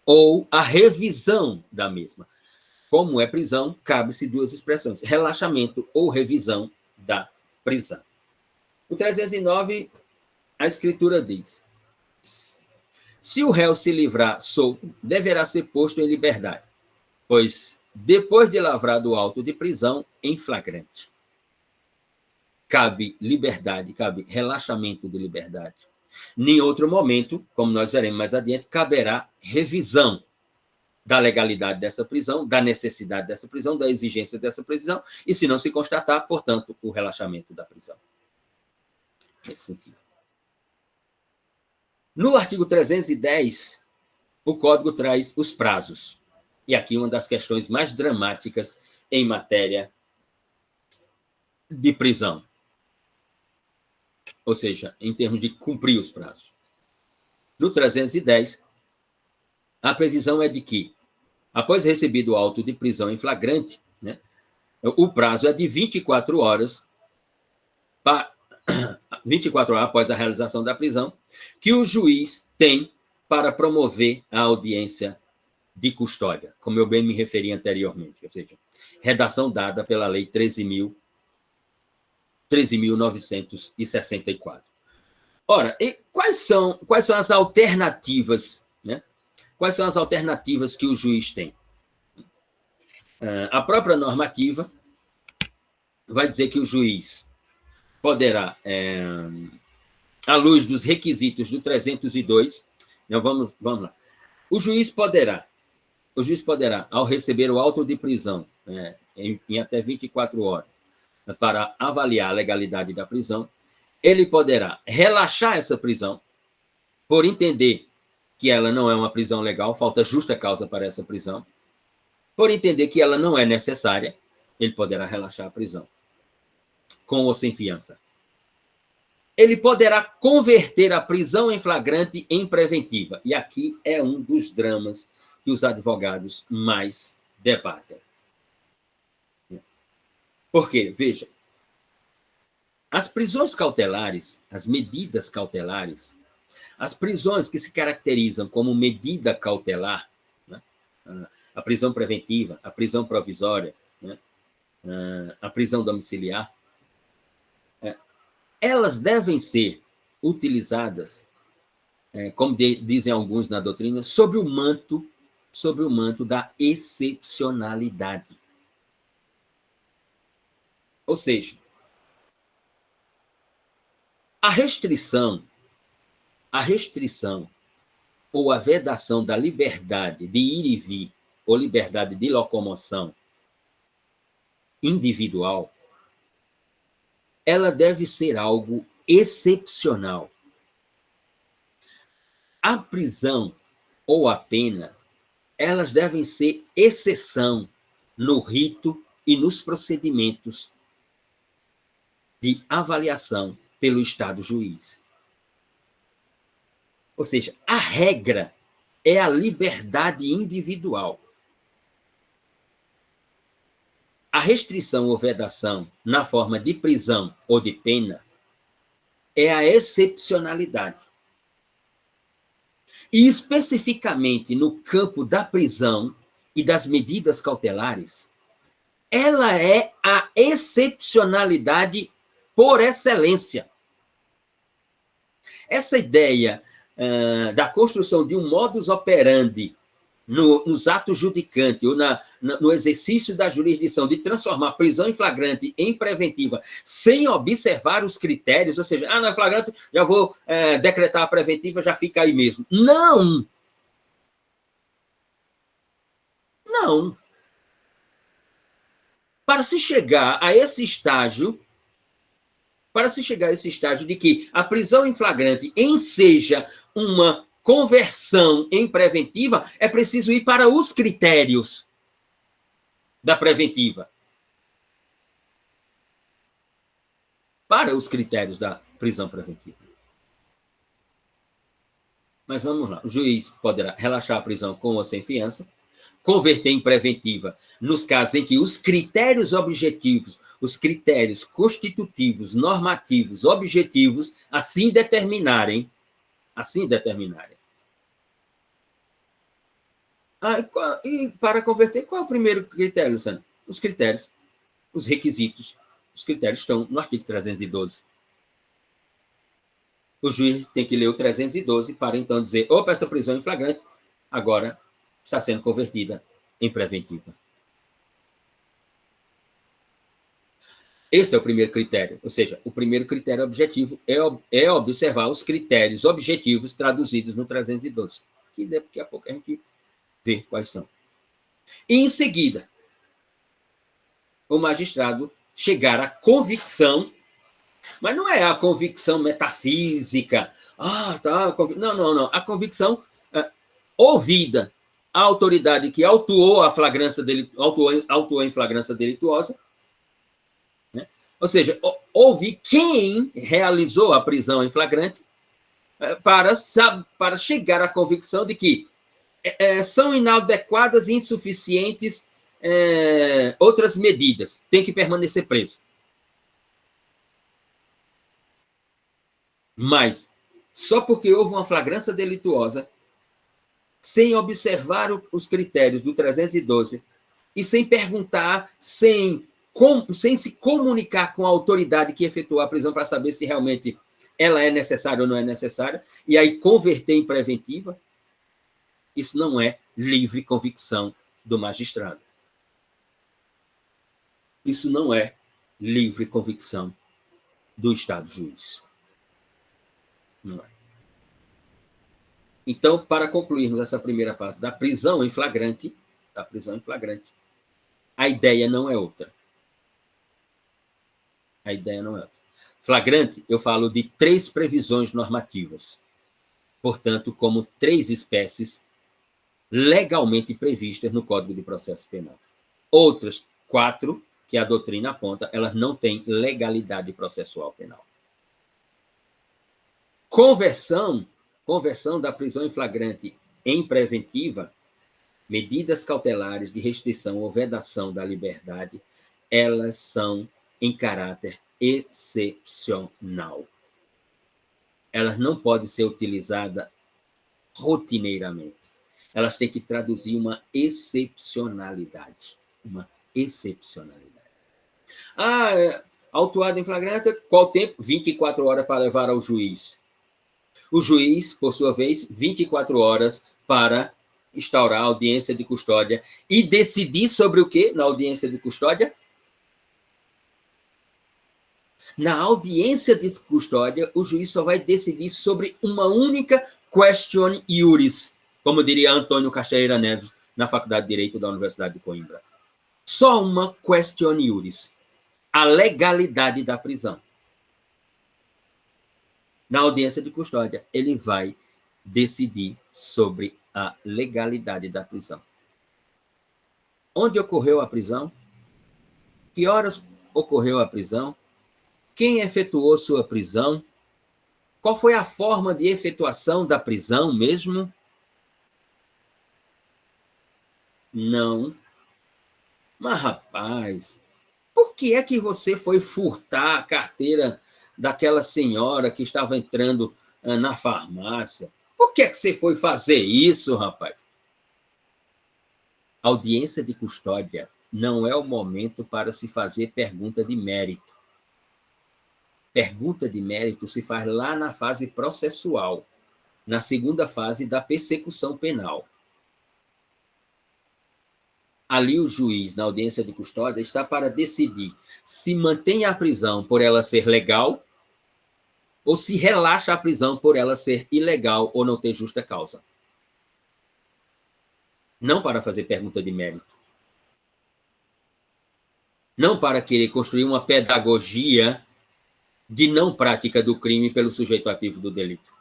ou a revisão da mesma. Como é prisão, cabe-se duas expressões, relaxamento ou revisão da prisão. O 309, a Escritura diz, se o réu se livrar solto, deverá ser posto em liberdade, pois, depois de lavrado o auto de prisão, em flagrante. Cabe liberdade, cabe relaxamento de liberdade. Em outro momento, como nós veremos mais adiante, caberá revisão da legalidade dessa prisão, da necessidade dessa prisão, da exigência dessa prisão, e se não se constatar, portanto, o relaxamento da prisão. Nesse sentido. No artigo 310, o Código traz os prazos. E aqui uma das questões mais dramáticas em matéria de prisão. Ou seja, em termos de cumprir os prazos. No 310, a previsão é de que, após recebido o auto de prisão em flagrante, né, o prazo é de 24 horas, 24 horas após a realização da prisão, que o juiz tem para promover a audiência de custódia, como eu bem me referi anteriormente, ou seja, redação dada pela Lei 13.964. Ora, e quais são as alternativas, né, Quais são as alternativas que o juiz tem? A própria normativa vai dizer que o juiz poderá, à luz dos requisitos do 302, então vamos lá. O juiz poderá, ao receber o auto de prisão, em até 24 horas, para avaliar a legalidade da prisão, ele poderá relaxar essa prisão, por entender que ela não é uma prisão legal, falta justa causa para essa prisão, por entender que ela não é necessária, ele poderá relaxar a prisão, com ou sem fiança. Ele poderá converter a prisão em flagrante em preventiva. E aqui é um dos dramas que os advogados mais debatem. Por quê? Veja, as prisões cautelares, as medidas cautelares, as prisões que se caracterizam como medida cautelar, né? A prisão preventiva, a prisão provisória, né? A prisão domiciliar, elas devem ser utilizadas, como dizem alguns na doutrina, sob o manto da excepcionalidade. Ou seja, a restrição ou a vedação da liberdade de ir e vir, ou liberdade de locomoção individual, ela deve ser algo excepcional. A prisão ou a pena, elas devem ser exceção no rito e nos procedimentos de avaliação pelo Estado juiz. Ou seja, a regra é a liberdade individual. A restrição ou vedação na forma de prisão ou de pena é a excepcionalidade. E especificamente no campo da prisão e das medidas cautelares, ela é a excepcionalidade por excelência. Essa ideia da construção de um modus operandi nos atos judicantes ou no exercício da jurisdição de transformar prisão em flagrante em preventiva sem observar os critérios, ou seja, não é flagrante, já vou decretar a preventiva, já fica aí mesmo. Não! Não! Para se chegar a esse estágio de que a prisão em flagrante enseja uma conversão em preventiva, é preciso ir para os critérios da preventiva. Para os critérios da prisão preventiva. Mas vamos lá. O juiz poderá relaxar a prisão com ou sem fiança, converter em preventiva nos casos em que os critérios objetivos, os critérios constitutivos, normativos, objetivos, assim determinarem. E para converter, qual é o primeiro critério, Luciano? Os critérios, os requisitos. Os critérios estão no artigo 312. O juiz tem que ler o 312 para então dizer, opa, essa prisão em flagrante agora está sendo convertida em preventiva. Esse é o primeiro critério, ou seja, o primeiro critério objetivo é observar os critérios objetivos traduzidos no 312, que daqui a pouco a gente vê quais são. E, em seguida, o magistrado chegar à convicção, mas não é a convicção metafísica, não, a convicção ouvida, a autoridade que autuou em flagrância delituosa, né? Ou seja, ouvir quem realizou a prisão em flagrante para chegar à convicção de que são inadequadas e insuficientes outras medidas, tem que permanecer preso. Mas, só porque houve uma flagrância delituosa, sem observar os critérios do 312 e sem perguntar, sem se comunicar com a autoridade que efetuou a prisão para saber se realmente ela é necessária ou não é necessária, e aí converter em preventiva, Isso não é livre convicção do magistrado. Isso não é livre convicção do Estado juiz. Não é. Então, para concluirmos essa primeira parte da prisão em flagrante, a ideia não é outra. A ideia não é outra. Flagrante, eu falo de 3 previsões normativas. Portanto, como 3 espécies legalmente previstas no Código de Processo Penal. Outras 4, que a doutrina aponta, elas não têm legalidade processual penal. Conversão da prisão em flagrante em preventiva, medidas cautelares de restrição ou vedação da liberdade, elas são em caráter excepcional. Elas não podem ser utilizadas rotineiramente. Elas têm que traduzir uma excepcionalidade. Uma excepcionalidade. Autuado em flagrante, qual tempo? 24 horas para levar ao juiz. O juiz, por sua vez, 24 horas para instaurar a audiência de custódia e decidir sobre o quê na audiência de custódia? Na audiência de custódia, o juiz só vai decidir sobre uma única question iuris, como diria Antônio Caixeira Neves, na Faculdade de Direito da Universidade de Coimbra. Só uma question iuris. A legalidade da prisão. Na audiência de custódia, ele vai decidir sobre a legalidade da prisão. Onde ocorreu a prisão? Que horas ocorreu a prisão? Quem efetuou sua prisão? Qual foi a forma de efetuação da prisão mesmo? Não. Mas, rapaz, por que é que você foi furtar a carteira daquela senhora que estava entrando na farmácia? Por que é que você foi fazer isso, rapaz? Audiência de custódia não é o momento para se fazer pergunta de mérito. Pergunta de mérito se faz lá na fase processual, na segunda fase da persecução penal. Ali o juiz, na audiência de custódia, está para decidir se mantém a prisão por ela ser legal ou se relaxa a prisão por ela ser ilegal ou não ter justa causa. Não para fazer pergunta de mérito. Não para querer construir uma pedagogia de não prática do crime pelo sujeito ativo do delito.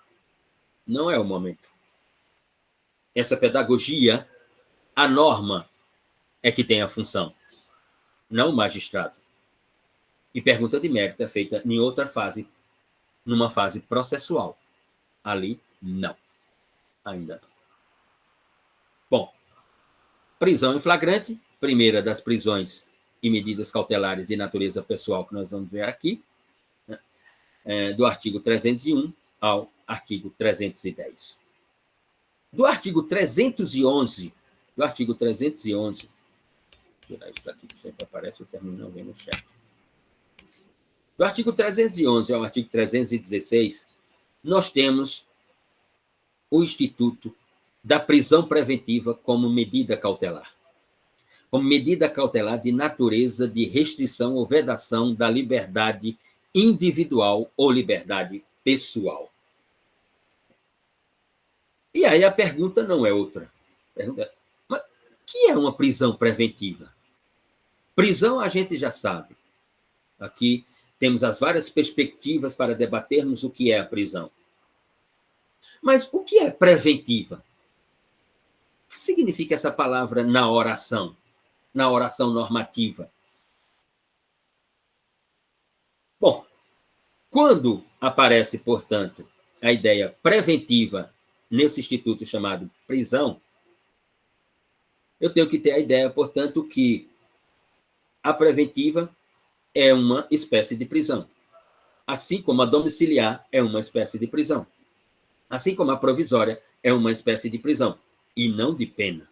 Não é o momento. Essa pedagogia, a norma é que tem a função, não o magistrado. E pergunta de mérito é feita em outra fase, numa fase processual. Ali, não. Ainda não. Bom, prisão em flagrante, primeira das prisões e medidas cautelares de natureza pessoal que nós vamos ver aqui, né? Do artigo 301 ao artigo 310. Do artigo 311, tirar isso aqui que sempre aparece, o termino não vem no chat. Do artigo 311 ao artigo 316, nós temos o instituto da prisão preventiva como medida cautelar. Como medida cautelar de natureza de restrição ou vedação da liberdade individual ou liberdade pessoal. E aí a pergunta não é outra. Mas o que é uma prisão preventiva? Prisão a gente já sabe. Aqui temos as várias perspectivas para debatermos o que é a prisão. Mas o que é preventiva? O que significa essa palavra na oração normativa? Bom, quando aparece, portanto, a ideia preventiva nesse instituto chamado prisão, eu tenho que ter a ideia, portanto, que a preventiva é uma espécie de prisão, assim como a domiciliar é uma espécie de prisão, assim como a provisória é uma espécie de prisão, e não de pena.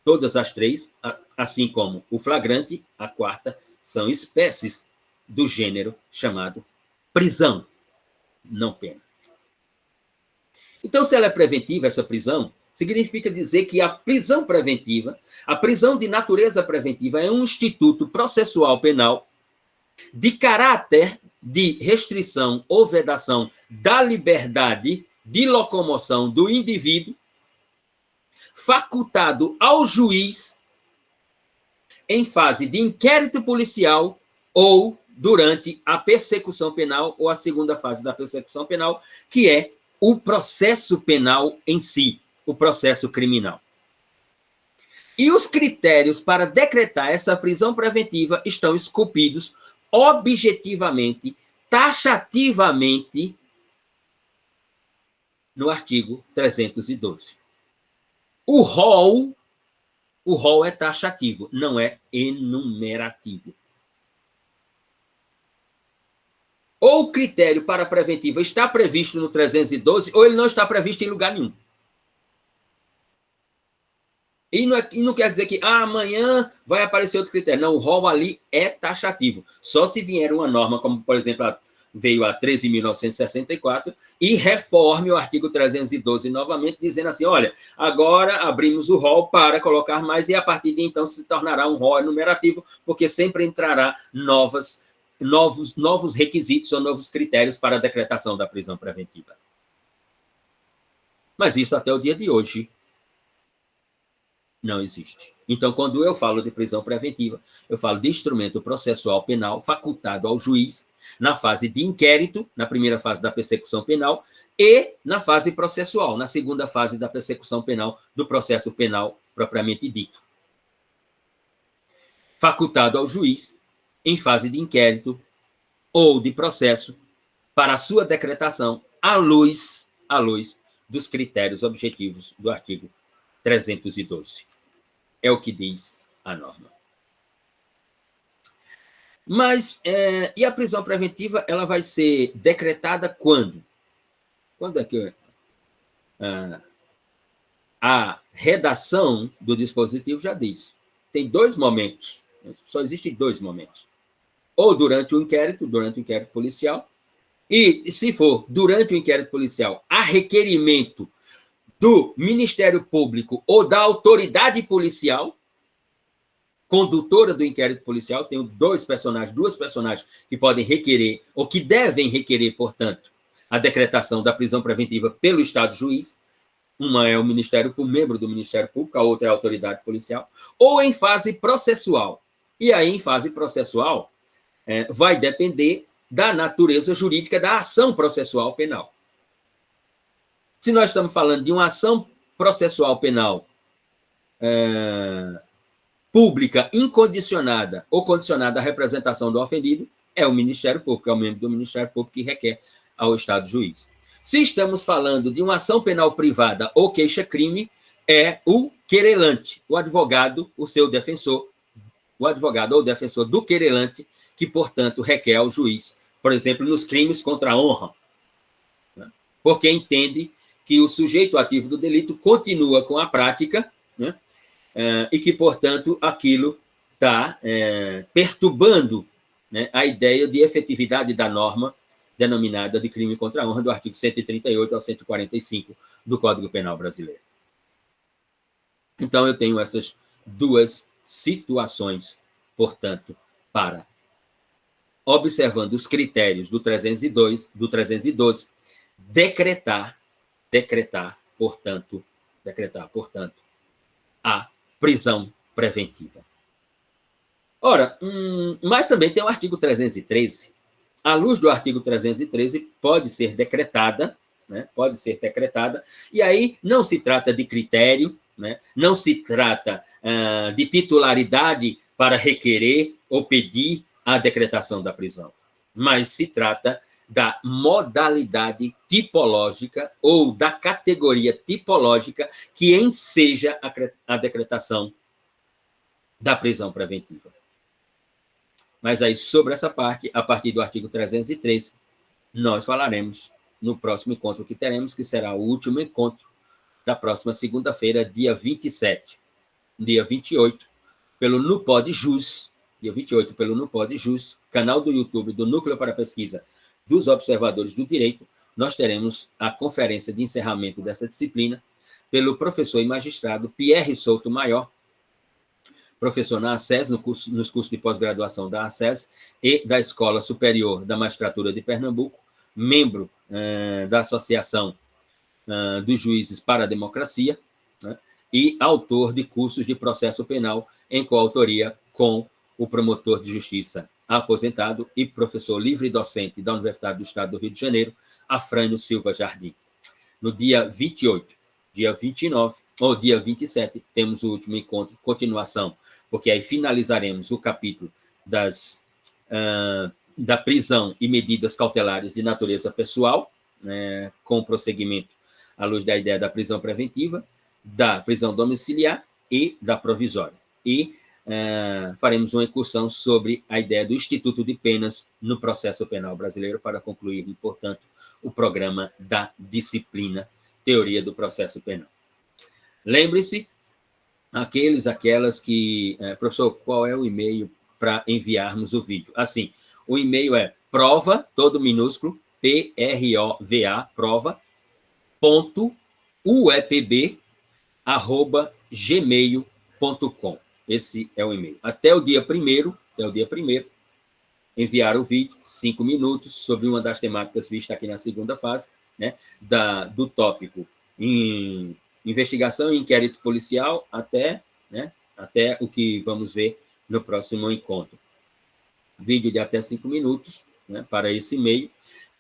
Todas as três, assim como o flagrante, a quarta, são espécies do gênero chamado prisão, não pena. Então, se ela é preventiva, essa prisão, Significa dizer que a prisão preventiva, a prisão de natureza preventiva, é um instituto processual penal de caráter de restrição ou vedação da liberdade de locomoção do indivíduo, facultado ao juiz em fase de inquérito policial ou durante a persecução penal ou a segunda fase da persecução penal, que é o processo penal em si, o processo criminal. E os critérios para decretar essa prisão preventiva estão esculpidos objetivamente, taxativamente, no artigo 312. O rol é taxativo, não é enumerativo. Ou o critério para a preventiva está previsto no 312, ou ele não está previsto em lugar nenhum. E não quer dizer que amanhã vai aparecer outro critério. Não, o rol ali é taxativo. Só se vier uma norma, como, por exemplo, veio a 13.964, e reforme o artigo 312 novamente, dizendo assim, olha, agora abrimos o rol para colocar mais, e a partir de então se tornará um rol enumerativo, porque sempre entrará novos requisitos ou novos critérios para a decretação da prisão preventiva. Mas isso até o dia de hoje não existe. Então, quando eu falo de prisão preventiva, eu falo de instrumento processual penal facultado ao juiz na fase de inquérito, na primeira fase da persecução penal, e na fase processual, na segunda fase da persecução penal, do processo penal propriamente dito. Facultado ao juiz, em fase de inquérito ou de processo, para a sua decretação à luz dos critérios objetivos do artigo 312. É o que diz a norma. Mas, e a prisão preventiva, ela vai ser decretada quando? Quando é que a redação do dispositivo já diz. Tem 2 momentos. Só existem 2 momentos. Ou durante o inquérito policial, e, se for durante o inquérito policial, a requerimento do Ministério Público ou da autoridade policial, condutora do inquérito policial, tenho duas personagens que podem requerer, ou que devem requerer, portanto, a decretação da prisão preventiva pelo Estado juiz. Uma é o Ministério Público, membro do Ministério Público, a outra é a autoridade policial, ou em fase processual. E aí, em fase processual, vai depender da natureza jurídica da ação processual penal. Se nós estamos falando de uma ação processual penal pública incondicionada ou condicionada à representação do ofendido, é o Ministério Público, é o membro do Ministério Público que requer ao Estado juiz. Se estamos falando de uma ação penal privada ou queixa-crime, é o querelante, o advogado, o seu defensor, o advogado ou defensor do querelante, que, portanto, requer ao juiz, por exemplo, nos crimes contra a honra, né? Porque entende que o sujeito ativo do delito continua com a prática, né? E que, portanto, aquilo está perturbando, né, a ideia de efetividade da norma denominada de crime contra a honra do artigo 138 ao 145 do Código Penal brasileiro. Então, eu tenho essas 2 situações, portanto, para, observando os critérios do 312, decretar, portanto, a prisão preventiva. Ora, mas também tem o artigo 313. À luz do artigo 313, pode ser decretada, né? Pode ser decretada, e aí não se trata de critério, né? Não se trata de titularidade para requerer ou pedir a decretação da prisão, mas se trata da modalidade tipológica ou da categoria tipológica que enseja a decretação da prisão preventiva. Mas aí, sobre essa parte, a partir do artigo 313, nós falaremos no próximo encontro que teremos, que será o último encontro da próxima segunda-feira, dia 27. Dia 28, pelo NuPodJus, dia 28, pelo NuPodJus, canal do YouTube do Núcleo para a Pesquisa dos Observadores do Direito, nós teremos a conferência de encerramento dessa disciplina, pelo professor e magistrado Pierre Souto Maior, professor na ACES, nos cursos de pós-graduação da ACES e da Escola Superior da Magistratura de Pernambuco, membro da Associação dos Juízes para a Democracia, né, e autor de cursos de processo penal em coautoria com o promotor de justiça aposentado e professor livre-docente da Universidade do Estado do Rio de Janeiro, Afrânio Silva Jardim. No dia 28, dia 29 ou dia 27, temos o último encontro, continuação, porque aí finalizaremos o capítulo da prisão e medidas cautelares de natureza pessoal, com prosseguimento à luz da ideia da prisão preventiva, da prisão domiciliar e da provisória. E faremos uma incursão sobre a ideia do Instituto de Penas no processo penal brasileiro para concluir, portanto, o programa da disciplina Teoria do Processo Penal. Lembre-se, aquelas que... professor, qual é o e-mail para enviarmos o vídeo? Assim, o e-mail é prova, todo minúsculo, PROVA, prova.uepb@gmail.com. Esse é o e-mail. Até o dia 1º, enviar o vídeo, 5 minutos, sobre uma das temáticas vistas aqui na segunda fase, né, do tópico em investigação e inquérito policial até o que vamos ver no próximo encontro. Vídeo de até 5 minutos, né, para esse e-mail.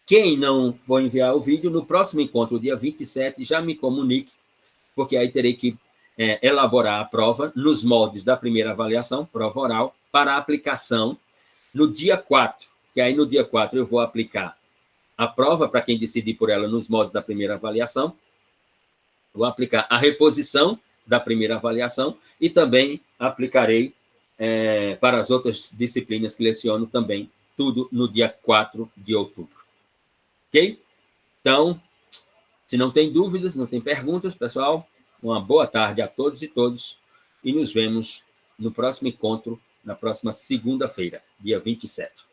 Quem não for enviar o vídeo, no próximo encontro, dia 27, já me comunique, porque aí terei que elaborar a prova nos moldes da primeira avaliação, prova oral, para aplicação no dia 4, que aí no dia 4 eu vou aplicar a prova, para quem decidir por ela, nos moldes da primeira avaliação, vou aplicar a reposição da primeira avaliação e também aplicarei para as outras disciplinas que leciono também, tudo no dia 4 de outubro. Ok? Então, se não tem dúvidas, não tem perguntas, pessoal, uma boa tarde a todos e todas e nos vemos no próximo encontro, na próxima segunda-feira, dia 27.